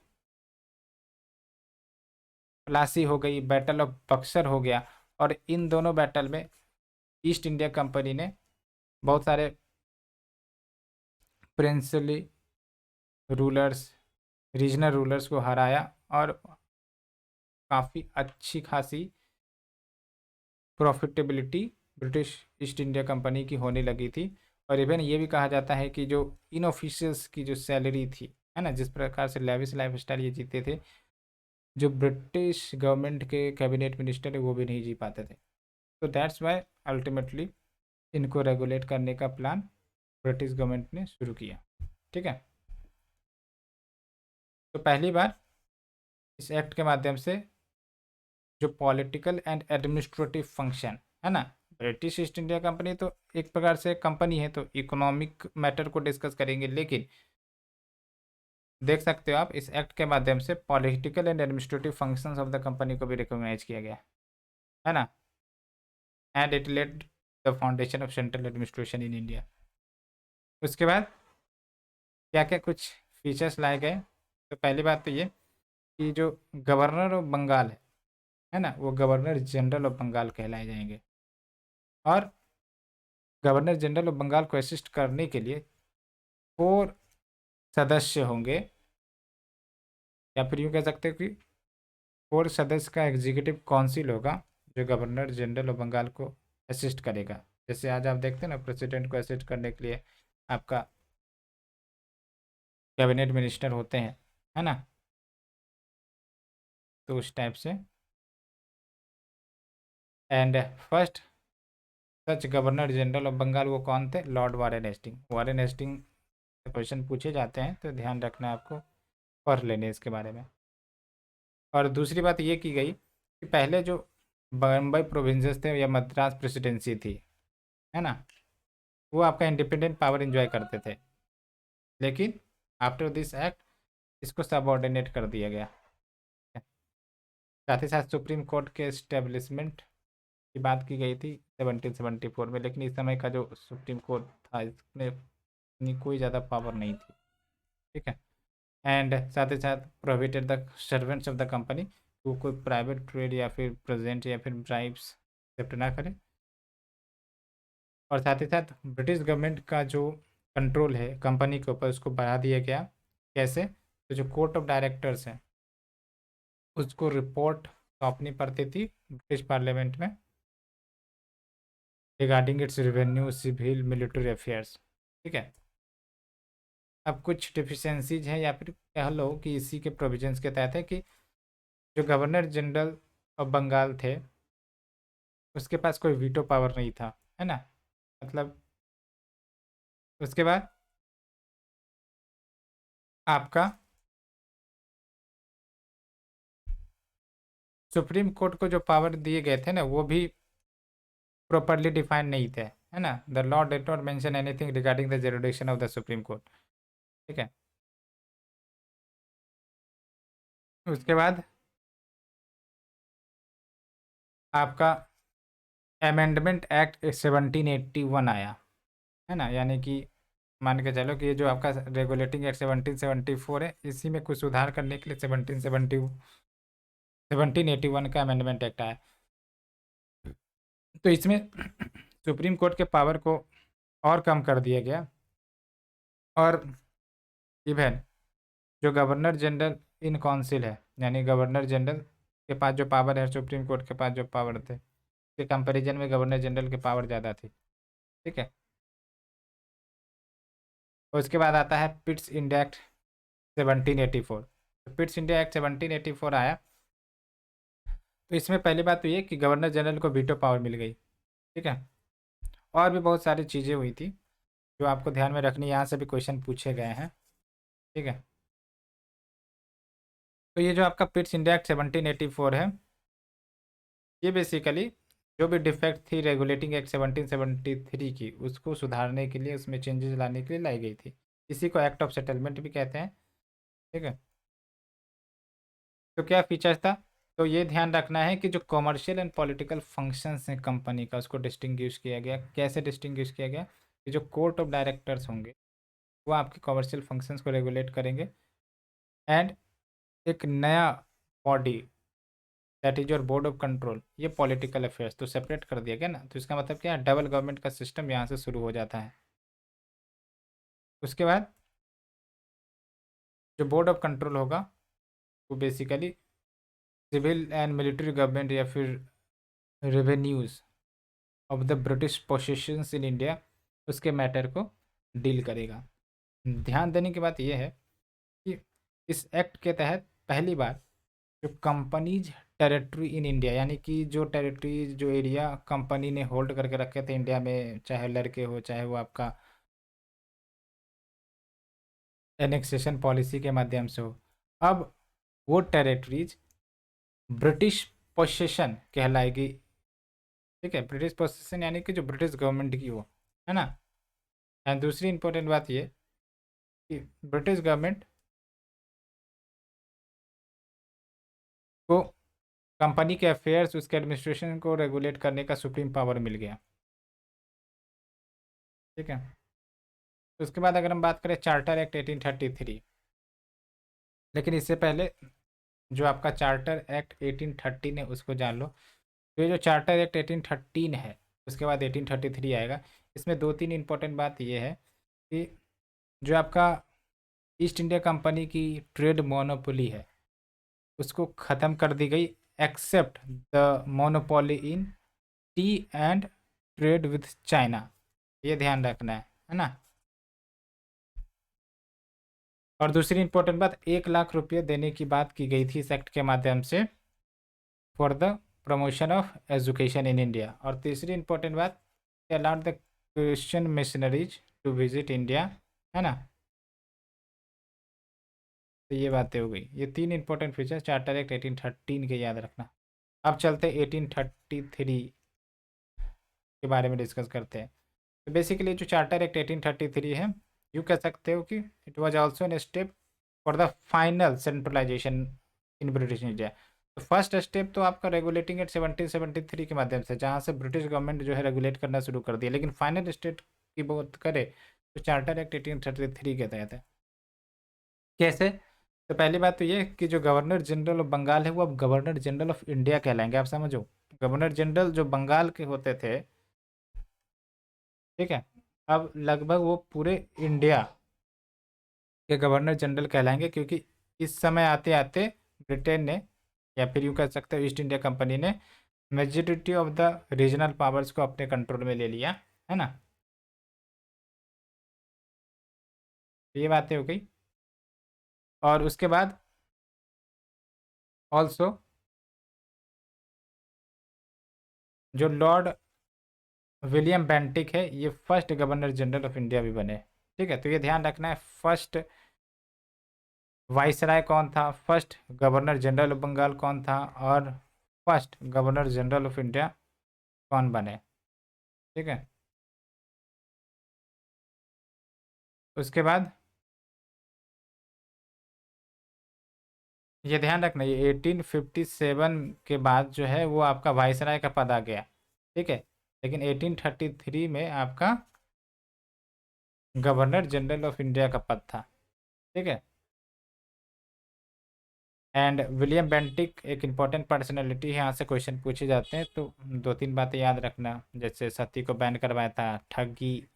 A: प्लासी हो गई, बैटल ऑफ बक्सर हो गया। और इन दोनों बैटल में ईस्ट इंडिया कंपनी ने बहुत सारे प्रिंसली रूलर्स, रीजनल रूलर्स को हराया और काफ़ी अच्छी खासी profitability British east India company की होने लगी थी। और इवन ये भी कहा जाता है कि जो इन ऑफिशियल्स की जो सैलरी थी, है ना, जिस प्रकार से लेविश लाइफ स्टाइल ये जीते थे, जो ब्रिटिश गवर्नमेंट के कैबिनेट मिनिस्टर है वो भी नहीं जी पाते थे। तो दैट्स वाई अल्टीमेटली इनको रेगुलेट करने का प्लान ब्रिटिश गवर्नमेंट ने शुरू किया। ठीक है, तो पहली बार इस एक्ट के माध्यम से जो पॉलिटिकल एंड एडमिनिस्ट्रेटिव फंक्शन है ना, ब्रिटिश ईस्ट इंडिया कंपनी तो एक प्रकार से कंपनी है, तो इकोनॉमिक मैटर को डिस्कस करेंगे, लेकिन देख सकते हो आप इस एक्ट के माध्यम से political and administrative functions of the company को भी रिकॉग्नाइज किया गया है ना। And it laid the foundation of central administration in India. उसके बाद क्या क्या कुछ फीचर्स लाए गए, तो पहली बात तो ये कि जो गवर्नर ऑफ बंगाल है ना, वो गवर्नर जनरल ऑफ बंगाल कहलाए जाएंगे। और गवर्नर जनरल ऑफ बंगाल को असिस्ट करने के लिए 4 सदस्य होंगे, या फिर यूँ कह सकते हो कि 4 सदस्य का एग्जीक्यूटिव काउंसिल होगा जो गवर्नर जनरल ऑफ बंगाल को असिस्ट करेगा। जैसे आज आप देखते हैं ना, प्रेसिडेंट को असिस्ट करने के लिए आपका कैबिनेट मिनिस्टर होते हैं, है ना, तो उस टाइप से। And first such governor general of Bengal वो कौन थे? Lord Warren Hasting. Warren Hasting से क्वेश्चन पूछे जाते हैं, तो ध्यान रखना है आपको, पढ़ लेने इसके बारे में। और दूसरी बात ये की गई कि पहले जो बम्बई प्रोविंसेस थे या मद्रास प्रेसिडेंसी थी, है ना, वो आपका इंडिपेंडेंट पावर एंजॉय करते थे, लेकिन आफ्टर दिस एक्ट इसको सबऑर्डिनेट कर दिया गया। साथ ही साथ सुप्रीम कोर्ट के इस्टेब्लिशमेंट की बात की गई थी 1774 में, लेकिन इस समय का जो सुप्रीम कोर्ट था इसमें इतनी कोई ज़्यादा पावर नहीं थी। ठीक है, एंड साथ ही साथ prohibited the servants of the company, वो कोई प्राइवेट ट्रेड या फिर प्रेजेंट या फिर ब्राइब्स एक्सेप्ट ना करें। और साथ ही साथ ब्रिटिश गवर्नमेंट का जो कंट्रोल है कंपनी के ऊपर उसको बढ़ा दिया गया। कैसे? तो जो कोर्ट ऑफ डायरेक्टर्स है उसको रिपोर्ट सौंपनी पड़ती थी ब्रिटिश पार्लियामेंट में regarding its revenue, civil, military affairs. ठीक है, अब कुछ डिफिशेंसीज हैं या फिर कह लो कि इसी के प्रोविजंस के तहत है कि जो गवर्नर जनरल ऑफ बंगाल थे उसके पास कोई वीटो पावर नहीं था, है ना, मतलब उसके बाद आपका सुप्रीम कोर्ट को जो पावर दिए गए थे ना वो भी प्रॉपरली डिफाइंड नहीं थे, है ना। The law did not mention anything regarding the jurisdiction of the supreme court. ठीक है, उसके बाद आपका अमेंडमेंट एक्ट 1781 आया, है ना, यानी कि मान के चलो कि ये जो आपका रेगुलेटिंग एक्ट 1774 है इसी में कुछ सुधार करने के लिए 1781 का अमेंडमेंट एक्ट आया। तो इसमें सुप्रीम कोर्ट के पावर को और कम कर दिया गया, और इवन जो गवर्नर जनरल इन काउंसिल है, यानी गवर्नर जनरल के पास जो पावर है सुप्रीम कोर्ट के पास जो पावर थे के कंपैरिजन में गवर्नर जनरल की पावर ज़्यादा थी। ठीक है, उसके बाद आता है पिट्स इंडिया एक्ट 1784। तो पिट्स इंडिया एक्ट 1784 आया, तो इसमें पहली बात तो ये कि गवर्नर जनरल को वीटो पावर मिल गई। ठीक है, और भी बहुत सारी चीज़ें हुई थी जो आपको ध्यान में रखनी, यहाँ से भी क्वेश्चन पूछे गए हैं। ठीक है, तो ये जो आपका पिट्स इंडिया एक्ट 1784 है, ये बेसिकली जो भी डिफेक्ट थी रेगुलेटिंग एक्ट 1773 की उसको सुधारने के लिए, उसमें चेंजेस लाने के लिए लाई गई थी। इसी को एक्ट ऑफ सेटलमेंट भी कहते हैं। ठीक है, तो क्या फीचर्स था? तो ये ध्यान रखना है कि जो कॉमर्शियल एंड पॉलिटिकल फंक्शंस हैं कंपनी का उसको डिस्टिंग्विश किया गया। कैसे डिस्टिंग्विश किया गया? कि जो कोर्ट ऑफ डायरेक्टर्स होंगे वो आपके कॉमर्शियल फंक्शंस को रेगुलेट करेंगे, एंड एक नया body that is your board of control, ये पॉलिटिकल अफेयर्स तो सेपरेट कर दिया गया ना। तो इसका मतलब क्या है, डबल गवर्नमेंट का सिस्टम यहाँ से शुरू हो जाता है। उसके बाद जो बोर्ड ऑफ कंट्रोल होगा वो basically civil and military government या फिर revenues of the British possessions in India, उसके मैटर को डील करेगा। ध्यान देने की बात यह है कि इस एक्ट के तहत पहली बार जो कंपनीज टेरिटरी इन इंडिया, यानी कि जो टेरिटरीज जो एरिया कंपनी ने होल्ड करके रखे थे इंडिया में, चाहे लड़के हो चाहे वो आपका एनेक्सेशन पॉलिसी के माध्यम से हो, अब वो टेरिटरीज ब्रिटिश पोसेशन कहलाएगी। ठीक है, ब्रिटिश पोसेशन यानी कि जो ब्रिटिश गवर्नमेंट की हो, है ना। एंड दूसरी इंपॉर्टेंट बात ये कि ब्रिटिश गवर्नमेंट को कंपनी के अफेयर्स, उसके एडमिनिस्ट्रेशन को रेगुलेट करने का सुप्रीम पावर मिल गया। ठीक है, तो उसके बाद अगर हम बात करें चार्टर एक्ट 1833, लेकिन इससे पहले जो आपका चार्टर एक्ट 1813 है उसको जान लो। तो ये जो चार्टर एक्ट 1813 है उसके बाद 1833 आएगा। इसमें दो तीन इंपॉर्टेंट बात ये है कि जो आपका ईस्ट इंडिया कंपनी की ट्रेड मोनोपोली है उसको ख़त्म कर दी गई, except the monopoly in tea and trade with China. ये ध्यान रखना है ना। और दूसरी इंपॉर्टेंट बात, 1 लाख रुपये देने की बात की गई थी इस एक्ट के माध्यम से for the promotion of education in India. और तीसरी इंपॉर्टेंट बात, allowed the Christian missionaries to visit India, है ना। तो ये बातें हो गई, ये तीन इंपॉर्टेंट फीचर चार्टर एक्ट 1813 के याद रखना। अब चलते 1833 के बारे में डिस्कस करते हैं। तो बेसिकली जो चार्टर एक्ट 1833 है, यू कह सकते हो कि it was also an step for the final centralization in British India. तो फर्स्ट स्टेप तो आपका रेगुलेटिंग एक्ट 1773 के माध्यम से, जहाँ से ब्रिटिश गवर्नमेंट जो है रेगुलेट करना शुरू कर दिया। लेकिन फाइनल स्टेप की बात करें तो चार्टर एक्ट 1833 के तहत है। कैसे? तो पहली बात तो ये कि जो गवर्नर जनरल ऑफ बंगाल है वो अब गवर्नर जनरल ऑफ इंडिया कहलाएंगे। आप समझो, गवर्नर जनरल जो बंगाल के होते थे, ठीक है, अब लगभग वो पूरे इंडिया के गवर्नर जनरल कहलाएंगे, क्योंकि इस समय आते आते ब्रिटेन ने, या फिर यूँ कह सकते हो ईस्ट इंडिया कंपनी ने, majority of the regional powers को अपने कंट्रोल में ले लिया, है ना। तो ये बातें हो गई। और उसके बाद ऑल्सो जो लॉर्ड विलियम बेंटिक है ये first governor general of India भी बने। ठीक है, तो ये ध्यान रखना है, फर्स्ट वाइसराय कौन था, first governor general of Bengal कौन था, और first governor general of India कौन बने। ठीक है, उसके बाद ये ध्यान रखना, ये 1857 के बाद जो है वो आपका वाइसराय का पद आ गया। ठीक है, लेकिन 1833 में आपका गवर्नर जनरल ऑफ इंडिया का पद था। ठीक है, एंड विलियम बेंटिक एक इम्पॉर्टेंट पर्सनैलिटी है, यहाँ से क्वेश्चन पूछे जाते हैं। तो दो तीन बातें याद रखना, जैसे सती को बैन करवाया था, ठगी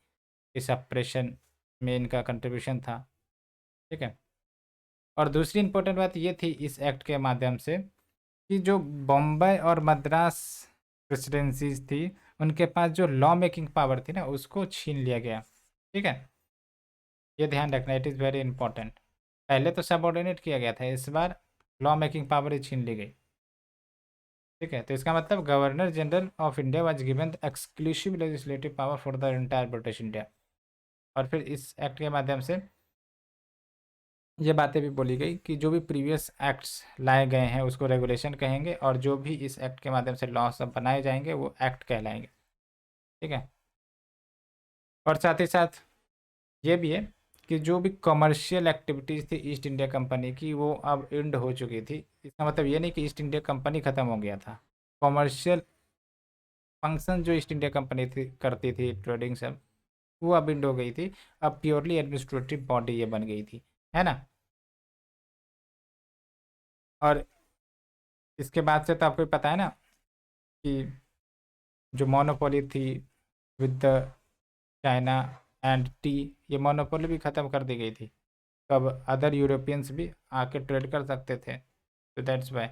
A: इस ऑपरेशन में इनका कंट्रीब्यूशन था। ठीक है, और दूसरी इंपॉर्टेंट बात ये थी इस एक्ट के माध्यम से कि जो बॉम्बे और मद्रास प्रेसिडेंसीज थी उनके पास जो लॉ मेकिंग पावर थी ना उसको छीन लिया गया। ठीक है, ये ध्यान रखना, इट इज़ वेरी इंपॉर्टेंट। पहले तो सबऑर्डिनेट किया गया था, इस बार लॉ मेकिंग पावर ही छीन ली गई। ठीक है, तो इसका मतलब governor general of India was given the exclusive legislative power for the entire British India. और फिर इस एक्ट के माध्यम से ये बातें भी बोली गई कि जो भी प्रीवियस एक्ट्स लाए गए हैं उसको रेगुलेशन कहेंगे, और जो भी इस एक्ट के माध्यम से लॉ सब बनाए जाएंगे वो एक्ट कहलाएंगे। ठीक है, और साथ ही साथ ये भी है कि जो भी कमर्शियल एक्टिविटीज़ थी ईस्ट इंडिया कंपनी की वो अब एंड हो चुकी थी। इसका मतलब ये नहीं कि ईस्ट इंडिया कंपनी ख़त्म हो गया था। कमर्शियल फंक्शन जो ईस्ट इंडिया कंपनी थी करती थी, ट्रेडिंग सब, वो अब एंड हो गई थी। अब प्योरली एडमिनिस्ट्रेटिव बॉडी ये बन गई थी, है ना। और इसके बाद से तो आपको पता है ना कि जो मोनोपोली थी with the China and T, ये मोनोपोली भी ख़त्म कर दी गई थी। तो अब अदर यूरोपियंस भी आके ट्रेड कर सकते थे, तो दैट्स वाई।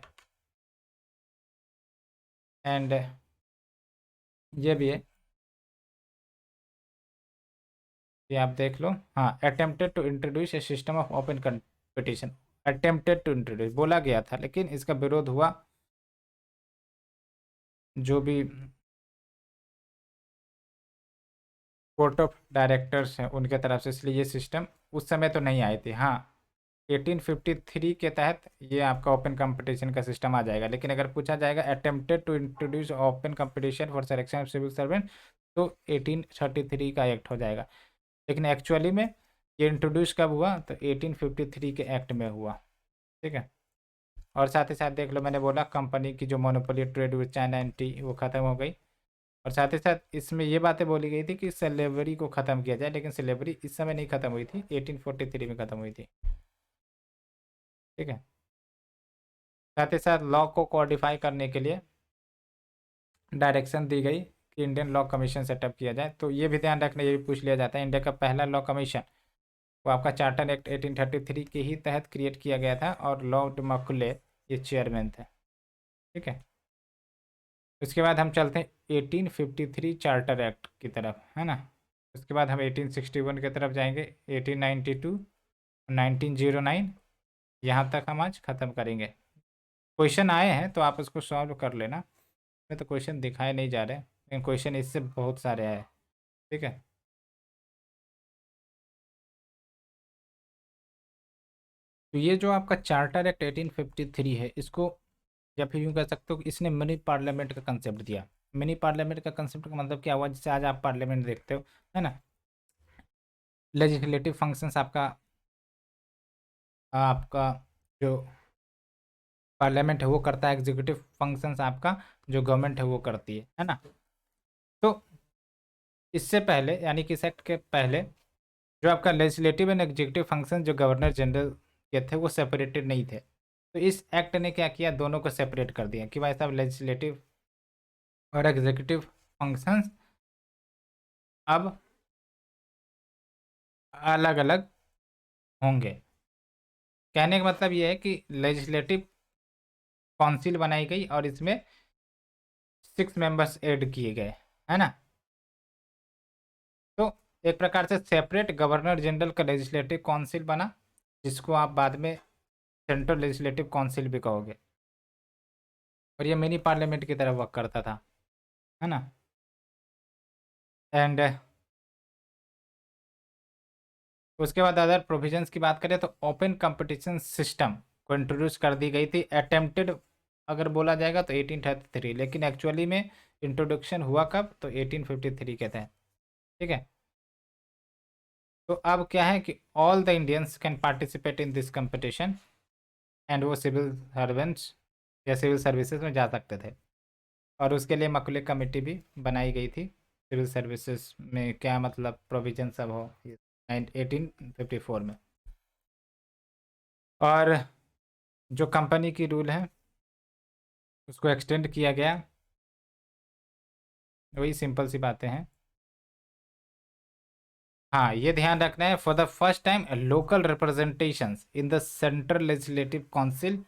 A: एंड ये भी है, ये आप देख लो। हाँ, attempted to introduce a system of open competition. Attempted to introduce बोला गया था, लेकिन इसका विरोध हुआ जो भी कोर्ट ऑफ डायरेक्टर्स हैं उनके तरफ से, इसलिए ये सिस्टम उस समय तो नहीं आई थी। हाँ, 1853 के तहत ये आपका ओपन कंपटीशन का सिस्टम आ जाएगा, लेकिन अगर पूछा जाएगा attempted to introduce open competition for selection of civil servant, तो 1833 का एक्ट हो जाएगा। लेकिन एक्चुअली में ये इंट्रोड्यूस कब हुआ, तो 1853 के एक्ट में हुआ। ठीक है। और साथ ही साथ देख लो, मैंने बोला कंपनी की जो monopoly trade with China and T वो ख़त्म हो गई। और साथ ही साथ इसमें ये बातें बोली गई थी कि स्लेवरी को ख़त्म किया जाए, लेकिन स्लेवरी इस समय नहीं ख़त्म हुई थी, 1843 में ख़त्म हुई थी। ठीक है। साथ ही साथ लॉ को कोडिफाई करने के लिए डायरेक्शन दी गई कि इंडियन लॉ कमीशन सेटअप किया जाए। तो ये भी ध्यान रखना, ये भी पूछ लिया जाता है, इंडिया का पहला लॉ कमीशन वो आपका चार्टर एक्ट 1833 के ही तहत क्रिएट किया गया था, और लॉर्ड मकुले ये चेयरमैन थे। ठीक है। उसके बाद हम चलते हैं 1853 चार्टर एक्ट की तरफ, है ना। उसके बाद हम 1861 की तरफ जाएंगे, 1892, 1909, यहाँ तक हम आज ख़त्म करेंगे। क्वेश्चन आए हैं तो आप उसको सॉल्व कर लेना। मैं तो क्वेश्चन दिखाए नहीं जा रहे, लेकिन क्वेश्चन इससे बहुत सारे आए। ठीक है। तो ये जो आपका चार्टर एक्ट 1853 है, इसको या फिर यूँ कह सकते हो कि इसने मिनी पार्लियामेंट का कंसेप्ट दिया। मिनी पार्लियामेंट का कंसेप्ट का मतलब क्या हुआ, जैसे आज आप पार्लियामेंट देखते हो, है ना। लेजिस्लेटिव फंक्शंस आपका आपका जो पार्लियामेंट है वो करता है, एग्जीक्यूटिव फंक्शंस आपका जो गवर्नमेंट है वो करती है ना। तो इससे पहले, यानी कि इस एक्ट के पहले, जो आपका लेजिस्लेटिव एंड एग्जीक्यूटिव फंक्शन जो गवर्नर जनरल के थे वो सेपरेटेड नहीं थे। तो इस एक्ट ने क्या किया, दोनों को सेपरेट कर दिया कि भाई साहब लेजिस्लेटिव और एग्जीक्यूटिव फंक्शंस अब अलग अलग होंगे। कहने का मतलब ये है कि लेजिस्लेटिव काउंसिल बनाई गई और इसमें 6 मेंबर्स ऐड किए गए, है ना। तो एक प्रकार से सेपरेट गवर्नर जनरल का लेजिस्लेटिव काउंसिल बना, जिसको आप बाद में सेंट्रल लेजिस्लेटिव काउंसिल भी कहोगे। और ये मिनी पार्लियामेंट की तरह वर्क करता था, है ना। एंड उसके बाद अदर प्रोविजंस की बात करें तो ओपन कंपटीशन सिस्टम को इंट्रोड्यूस कर दी गई थी। अटेम्प्टेड अगर बोला जाएगा तो 1833, लेकिन एक्चुअली में इंट्रोडक्शन हुआ कब, तो 1853 के तहत। ठीक है। तो अब क्या है कि all the Indians can participate in this competition, and वो सिविल सर्वेंट्स या सिविल सर्विसेज में जा सकते थे। और उसके लिए मकुले कमेटी भी बनाई गई थी। सिविल सर्विसेज में क्या मतलब प्रोविजन सब हो 1854 में। और जो कंपनी की रूल है उसको एक्सटेंड किया गया। वही सिंपल सी बातें हैं। हाँ, ये ध्यान रखना है, for the first time local representations in the central legislative council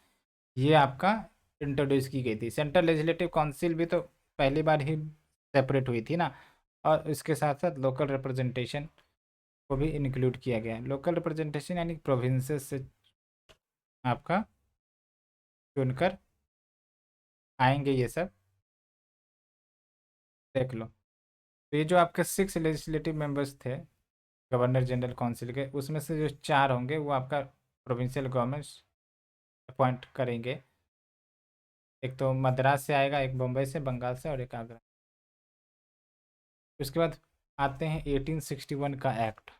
A: ये आपका इंट्रोड्यूस की गई थी। सेंट्रल लेजिस्लेटिव काउंसिल भी तो पहली बार ही सेपरेट हुई थी ना। और इसके साथ साथ लोकल रिप्रेजेंटेशन को भी इंक्लूड किया गया है। लोकल रिप्रेजेंटेशन यानी प्रोविंसेस से आपका चुनकर आएंगे ये सब, देख लो। तो ये जो आपके 6 लेजिस्लेटिव मेंबर्स थे गवर्नर जनरल काउंसिल के, उसमें से जो 4 होंगे वो आपका प्रोविंशियल गवर्नमेंट्स अपॉइंट करेंगे। एक तो मद्रास से आएगा, एक बम्बई से, बंगाल से, और एक आगरा। उसके बाद आते हैं 1861 का एक्ट।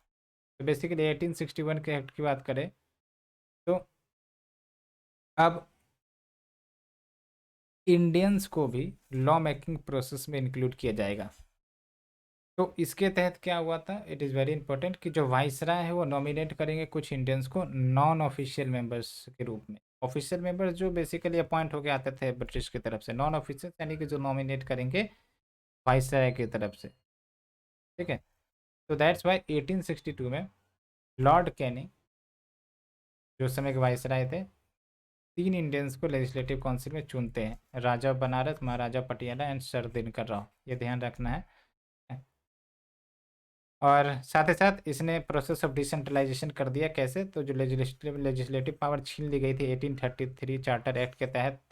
A: तो बेसिकली 1861 के एक्ट की बात करें तो अब इंडियंस को भी लॉ मेकिंग प्रोसेस में इंक्लूड किया जाएगा। तो इसके तहत क्या हुआ था, इट इज़ वेरी इंपॉर्टेंट कि जो वाइसराय है वो नॉमिनेट करेंगे कुछ इंडियंस को नॉन ऑफिशियल मेंबर्स के रूप में। ऑफिशियल मेंबर्स जो बेसिकली अपॉइंट होके आते थे ब्रिटिश की तरफ से, नॉन ऑफिशियल यानी कि जो नॉमिनेट करेंगे वाइसराय की तरफ से, ठीक है। तो दैट्स वाई 1862 में लॉर्ड कैनिंग जो उस समय के वाइसराय थे, 3 इंडियंस को लेजिस्लेटिव काउंसिल में चुनते हैं, राजा बनारस, महाराजा पटियाला एंड सर दिनकर राव, ये ध्यान रखना है। और साथ ही साथ इसने प्रोसेस ऑफ डिसेंट्रलाइजेशन कर दिया। कैसे? तो जो लेजिस्लेटिव पावर छीन ली गई थी 1833 चार्टर एक्ट के तहत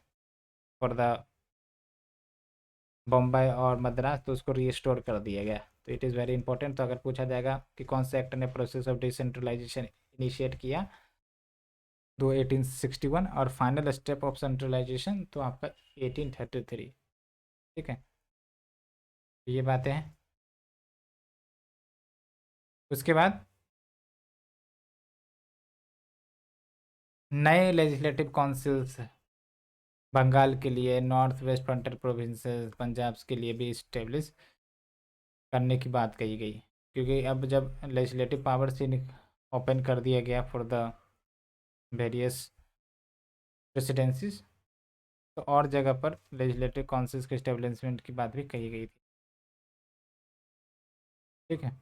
A: फॉर द बम्बई और मद्रास, तो उसको रीस्टोर कर दिया गया। तो इट इज़ वेरी इंपॉर्टेंट। तो अगर पूछा जाएगा कि कौन से एक्ट ने प्रोसेस ऑफ डिसेंट्रलाइजेशन इनिशिएट किया, तो 1861, और फाइनल स्टेप ऑफ सेंट्रलाइजेशन तो आपका 1833, ठीक है। ये बातें हैं। उसके बाद नए लेजिस्लेटिव काउंसिल्स बंगाल के लिए, north west frontier provinces Punjab के लिए भी इस्टेब्लिश करने की बात कही गई, क्योंकि अब जब लेजिस्लेटिव पावर से ओपन कर दिया गया फॉर द वेरियस प्रेसिडेंसीज, तो और जगह पर लेजिस्लेटिव काउंसिल्स के इस्टेब्लिशमेंट की बात भी कही गई थी, ठीक है।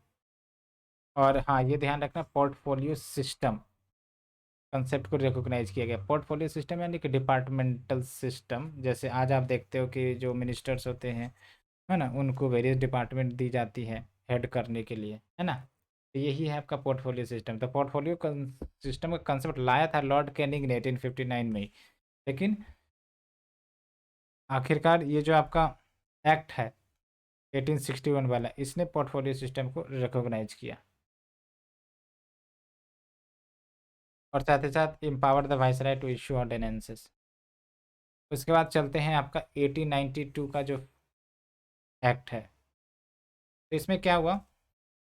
A: और हाँ, ये ध्यान रखना, पोर्टफोलियो सिस्टम कंसेप्ट को रिकॉग्नाइज किया गया। पोर्टफोलियो सिस्टम यानी कि डिपार्टमेंटल सिस्टम, जैसे आज आप देखते हो कि जो मिनिस्टर्स होते हैं, है ना, उनको वेरियस डिपार्टमेंट दी जाती है हेड करने के लिए, है ना। तो यही है आपका पोर्टफोलियो सिस्टम। तो पोर्टफोलियो सिस्टम का कंसेप्ट लाया था लॉर्ड कैनिंग ने 1859 में ही, लेकिन आखिरकार ये जो आपका एक्ट है 1861 वाला, इसने पोर्टफोलियो सिस्टम को रिकॉग्नाइज किया, और साथ ही साथ empower the viceroy to issue ordinances. उसके बाद चलते हैं आपका 1892 का जो एक्ट है। तो इसमें क्या हुआ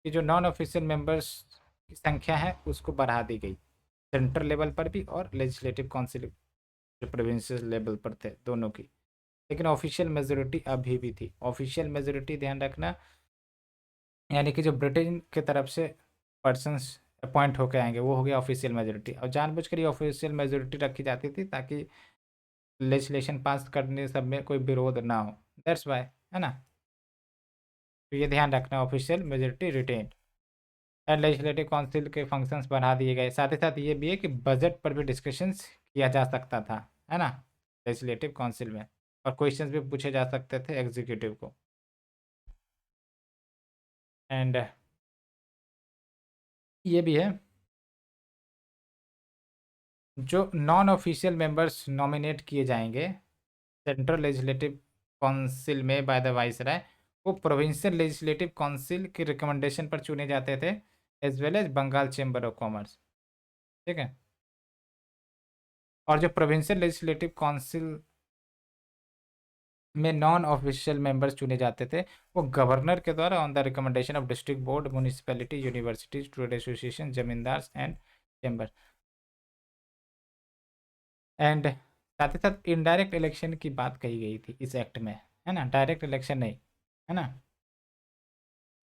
A: कि जो नॉन ऑफिशियल मेंबर्स की संख्या है उसको बढ़ा दी गई, सेंट्रल लेवल पर भी और लेजिस्लेटिव काउंसिल जो प्रोविंशियल लेवल पर थे दोनों की। लेकिन ऑफिशियल मेजोरिटी अभी भी थी। ऑफिशियल मेजोरिटी ध्यान रखना, यानी कि जो ब्रिटेन की तरफ से पर्सनस अपॉइंट होकर आएंगे वो हो गया ऑफिशियल मेजोरिटी, और जानबूझकर ये ऑफिशियल मेजोरिटी रखी जाती थी ताकि लेजिस्लेशन पास करने सब में कोई विरोध ना हो, दैट्स वाई, है ना। तो ये ध्यान रखना, official majority retain, and legislative council के फंक्शंस बढ़ा दिए गए। साथ ही साथ ये भी है कि बजट पर भी डिस्कशंस किया जा सकता था, है ना, लेजिस्लेटिव काउंसिल में, और क्वेश्चंस भी पूछे जा सकते थे एग्जीक्यूटिव को। एंड ये भी है, जो नॉन ऑफिशियल मेंबर्स नॉमिनेट किए जाएंगे सेंट्रल लेजिस्लेटिव काउंसिल में बाय द वाइसराय, वो प्रोविंशियल लेजिस्लेटिव काउंसिल की रिकमेंडेशन पर चुने जाते थे, as well as Bengal chamber of commerce, ठीक है। और जो प्रोविंशियल लेजिस्लेटिव काउंसिल में नॉन ऑफिशियल मेंबर्स चुने जाते थे, वो गवर्नर के द्वारा on the recommendation of district board, municipality, universities, trade association, zamindar and chamber. And साथ ही साथ इनडायरेक्ट इलेक्शन की बात कही गई थी इस एक्ट में, है ना, डायरेक्ट इलेक्शन नहीं, है ना,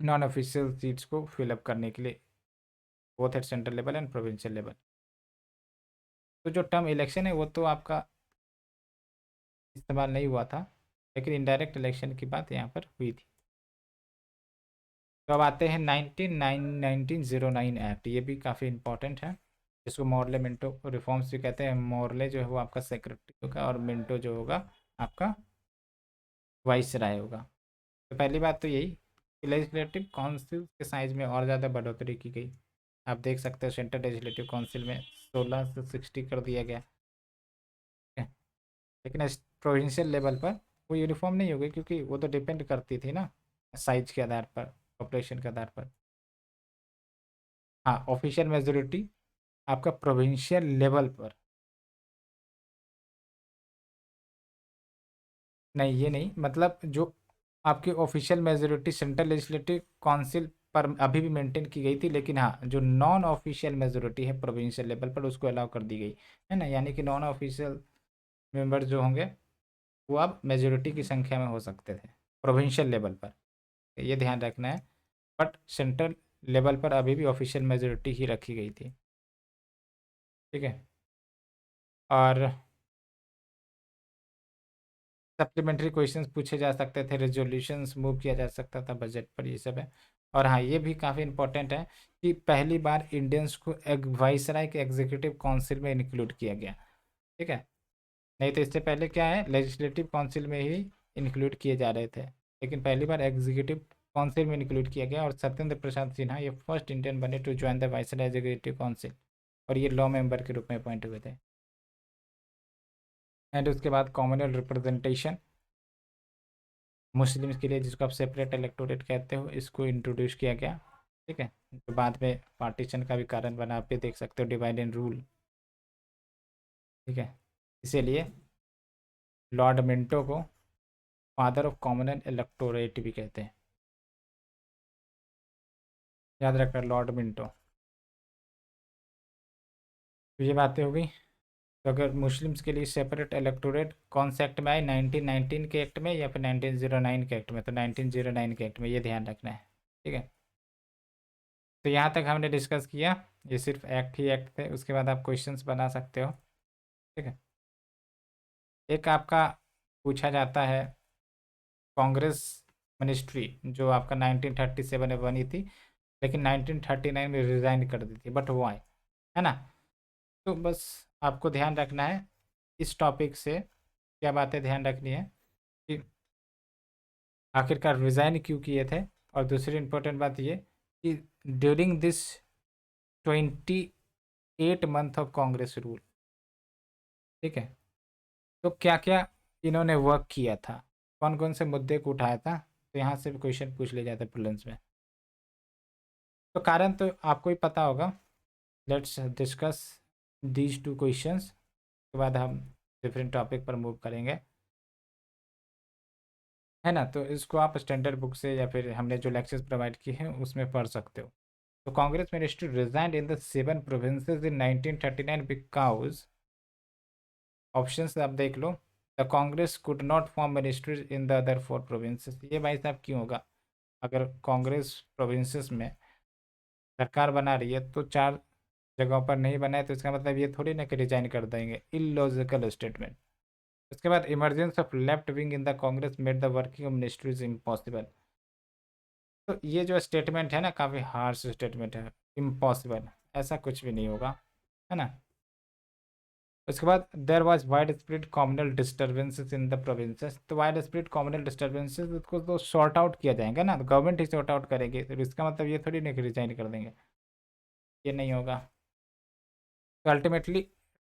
A: नॉन ऑफिशियल सीट्स को फिलअप करने के लिए, both at central level and provincial level. तो जो टर्म इलेक्शन है वो तो आपका इस्तेमाल नहीं हुआ था, लेकिन इनडायरेक्ट इलेक्शन की बात यहाँ पर हुई थी। तो अब आते हैं 1909 एक्ट, ये भी काफ़ी इंपॉर्टेंट है, जिसको मॉर्ले मिंटो रिफॉर्म्स भी कहते हैं। मॉर्ले जो है वो आपका सेक्रेटरी होगा, और मिंटो जो होगा आपका वाइस राय होगा। तो पहली बात तो यही कि लेजिस्लेटिव काउंसिल के साइज में और ज़्यादा बढ़ोतरी की गई। आप देख सकते हो सेंट्रल लेजिस्लेटिव काउंसिल में 16 से 60 कर दिया गया, ठीक है। लेकिन प्रोविंशियल लेवल पर वो यूनिफॉर्म नहीं हो गई, क्योंकि वो तो डिपेंड करती थी ना साइज के आधार पर, पॉपुलेशन के आधार पर। हाँ, ऑफिशियल मेजोरिटी आपका प्रोविंशियल लेवल पर, नहीं ये नहीं, मतलब जो आपकी official majority central legislative council पर अभी भी मेंटेन की गई थी, लेकिन हाँ, जो नॉन ऑफिशियल मेजोरिटी है प्रोविंशियल लेवल पर उसको अलाउ कर दी गई, है ना। यानी कि नॉन ऑफिशियल मेंबर जो होंगे वो अब मेजोरिटी की संख्या में हो सकते थे प्रोविंशियल लेवल पर, ये ध्यान रखना है। बट सेंट्रल लेवल पर अभी भी ऑफिशियल मेजोरिटी ही रखी गई थी, ठीक है। और सप्लीमेंट्री क्वेश्चंस पूछे जा सकते थे, रेजोल्यूशंस मूव किया जा सकता था बजट पर, ये सब है। और हाँ, ये भी काफ़ी इंपॉर्टेंट है कि पहली बार इंडियंस को एक वाइसराय के एग्जीक्यूटिव काउंसिल में इंक्लूड किया गया। ठीक है, नहीं तो इससे पहले क्या है, लेजिस्लेटिव काउंसिल में ही इंक्लूड किए जा रहे थे, लेकिन पहली बार एग्जीक्यूटिव काउंसिल में इंक्लूड किया गया। और सत्येंद्र प्रसाद सिन्हा ये फर्स्ट इंडियन बने to join the viceroy executive council, और ये लॉ मेंबर के रूप में अपॉइंट हुए थे। एंड उसके बाद कॉमनल रिप्रेजेंटेशन मुस्लिम्स के लिए, जिसको आप सेपरेट इलेक्टोरेट कहते हो, इसको इंट्रोड्यूस किया गया। ठीक है, तो बाद में पार्टीशन का भी कारण बना, आप ये देख सकते हो, डिवाइड एंड रूल। ठीक है, इसीलिए लॉर्ड मिंटो को फादर ऑफ कॉमनल इलेक्टोरेट भी कहते हैं, याद रखना, लॉर्ड मिंटो। तो ये बातें हो गई। तो अगर मुस्लिम्स के लिए सेपरेट इलेक्टोरेट कौन से एक्ट में आई, 1919 के एक्ट में या फिर 1909 के एक्ट में, तो 1909 के एक्ट में, ये ध्यान रखना है। ठीक है, तो यहाँ तक हमने डिस्कस किया, ये सिर्फ एक्ट ही एक्ट थे, उसके बाद आप क्वेश्चंस बना सकते हो। ठीक है, एक आपका पूछा जाता है, कांग्रेस मिनिस्ट्री जो आपका 1937 में बनी थी, लेकिन 1939 में रिज़ाइन कर दी थी, बट वाई, है ना। तो बस आपको ध्यान रखना है इस टॉपिक से, क्या बातें ध्यान रखनी है कि आखिरकार रिज़ाइन क्यों किए थे। और दूसरी इंपॉर्टेंट बात ये कि during this 28 month of Congress rule, ठीक है, तो क्या क्या इन्होंने वर्क किया था, कौन कौन से मुद्दे को उठाया था, तो यहाँ से भी क्वेश्चन पूछ ले जाते प्रीलिम्स में। तो कारण तो आपको ही पता होगा। Let's discuss these two questions, के बाद हम डिफरेंट टॉपिक पर मूव करेंगे, है ना। तो इसको आप स्टैंडर्ड बुक से या फिर हमने जो लेक्चर्स प्रोवाइड किए हैं उसमें पढ़ सकते हो। तो Congress ministry resigned in the 7 provinces in 1939 because, options आप देख लो, the Congress could not form ministries in the other 4 provinces. ये भाई साहब क्यों होगा, अगर कांग्रेस प्रोविंसेस में सरकार बना रही है तो 4 जगहों पर नहीं बनाए, तो इसका मतलब ये थोड़ी ना कि रिजाइन कर देंगे, इलॉजिकल स्टेटमेंट। उसके बाद emergence of left wing in the Congress made the working of ministries impossible. तो ये जो स्टेटमेंट है ना, काफ़ी हार्श स्टेटमेंट है, इम्पॉसिबल, ऐसा कुछ भी नहीं होगा, है ना। उसके बाद there was wide spread communal disturbances in the provinces. तो वाइड स्प्रेड कॉमनल डिस्टर्बेंसेस, उसको तो सॉर्ट आउट किया जाएगा ना, तो गवर्नमेंट ही सॉर्ट आउट करेगी, तो इसका मतलब ये थोड़ी नहीं कि रिजाइन कर देंगे, ये नहीं होगा। तो अल्टीमेटली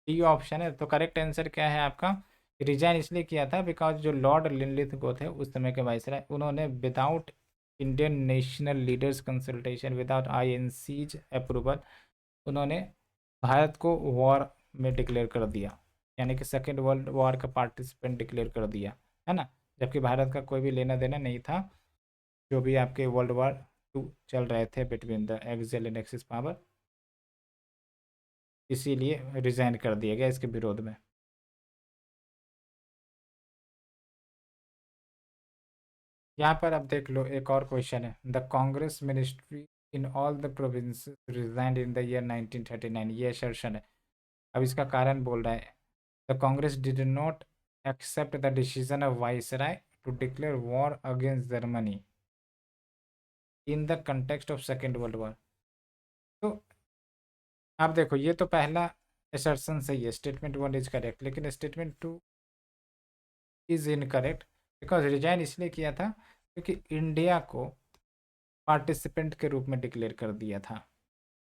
A: डी ऑप्शन है। तो करेक्ट आंसर क्या है आपका, रिजाइन इसलिए किया था बिकॉज जो लॉर्ड लिनलिथगो थे उस समय के वाइसराय, उन्होंने without Indian national leaders consultation, without INC's approval, उन्होंने भारत को वॉर में डिक्लेयर कर दिया, यानी कि सेकेंड वर्ल्ड वॉर का पार्टिसिपेंट डिक्लेयर कर दिया, है ना। जबकि भारत का कोई भी लेना देना नहीं था, जो भी आपके वर्ल्ड वॉर 2 चल रहे थे between the axial and axis power, इसीलिए रिजाइन कर दिया गया इसके विरोध में। यहाँ पर आप देख लो, एक और क्वेश्चन है, the Congress ministry in all the provinces resigned in the year 1939, ये असर्शन है। अब इसका कारण बोल रहा है, the Congress did not accept the decision of viceroy to declare war against Germany in the context of second world war. तो आप देखो, ये तो पहला असर्शन सही है, स्टेटमेंट 1 इज करेक्ट, लेकिन statement 2 is incorrect, because resign इसलिए किया था क्योंकि इंडिया को पार्टिसिपेंट के रूप में डिक्लेयर कर दिया था,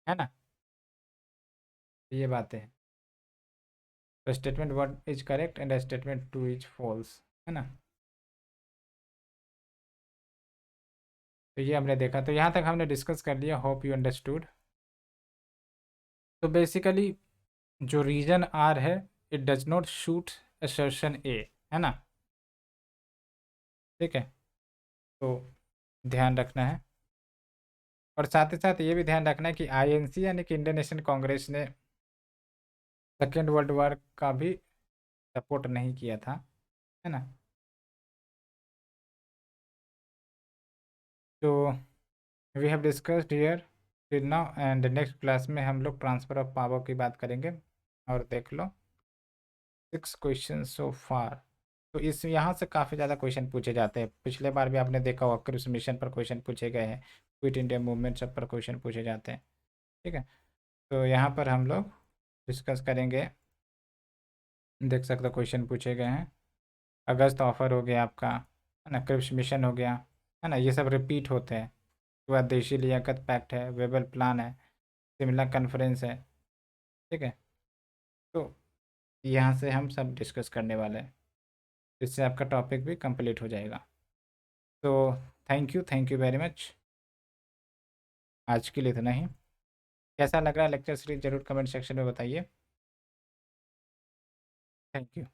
A: है ना। ये बातें हैं, तो statement 1 is correct and statement 2 is false, है ना। तो ये हमने देखा, तो यहाँ तक हमने डिस्कस कर लिया, होप यू अंडरस्टूड। तो बेसिकली जो रीजन आर है, it does not suit assertion A, है ना। ठीक है, तो ध्यान रखना है, और साथ ही साथ ये भी ध्यान रखना है कि आईएनसी यानी कि इंडियन नेशनल कांग्रेस ने सेकेंड वर्ल्ड वॉर का भी सपोर्ट नहीं किया था, है ना। तो we have discussed here till now, and next class में हम लोग ट्रांसफ़र ऑफ पावर की बात करेंगे, और देख लो 6 क्वेश्चन सो फार। तो इस यहाँ से काफ़ी ज़्यादा क्वेश्चन पूछे जाते हैं। पिछले बार भी आपने देखा होगा क्रूज मिशन पर क्वेश्चन पूछे गए हैं, क्विट इंडिया मूवमेंट सब पर क्वेश्चन पूछे जाते हैं। ठीक है, तो यहाँ पर हम लोग डिस्कस करेंगे। देख सकते हो क्वेश्चन पूछे गए हैं। अगस्त ऑफर हो गया आपका, है ना, क्रिप्स मिशन हो गया, है ना, ये सब रिपीट होते हैं। उसके बाद देशी लियाकत पैक्ट है, वेबल प्लान है, शिमला कॉन्फ्रेंस है। ठीक है, तो यहाँ से हम सब डिस्कस करने वाले हैं, इससे आपका टॉपिक भी कंप्लीट हो जाएगा। तो थैंक यू वेरी मच। आज के लिए इतना ही। कैसा लग रहा है लेक्चर सीरीज, जरूर कमेंट सेक्शन में बताइए। Thank you.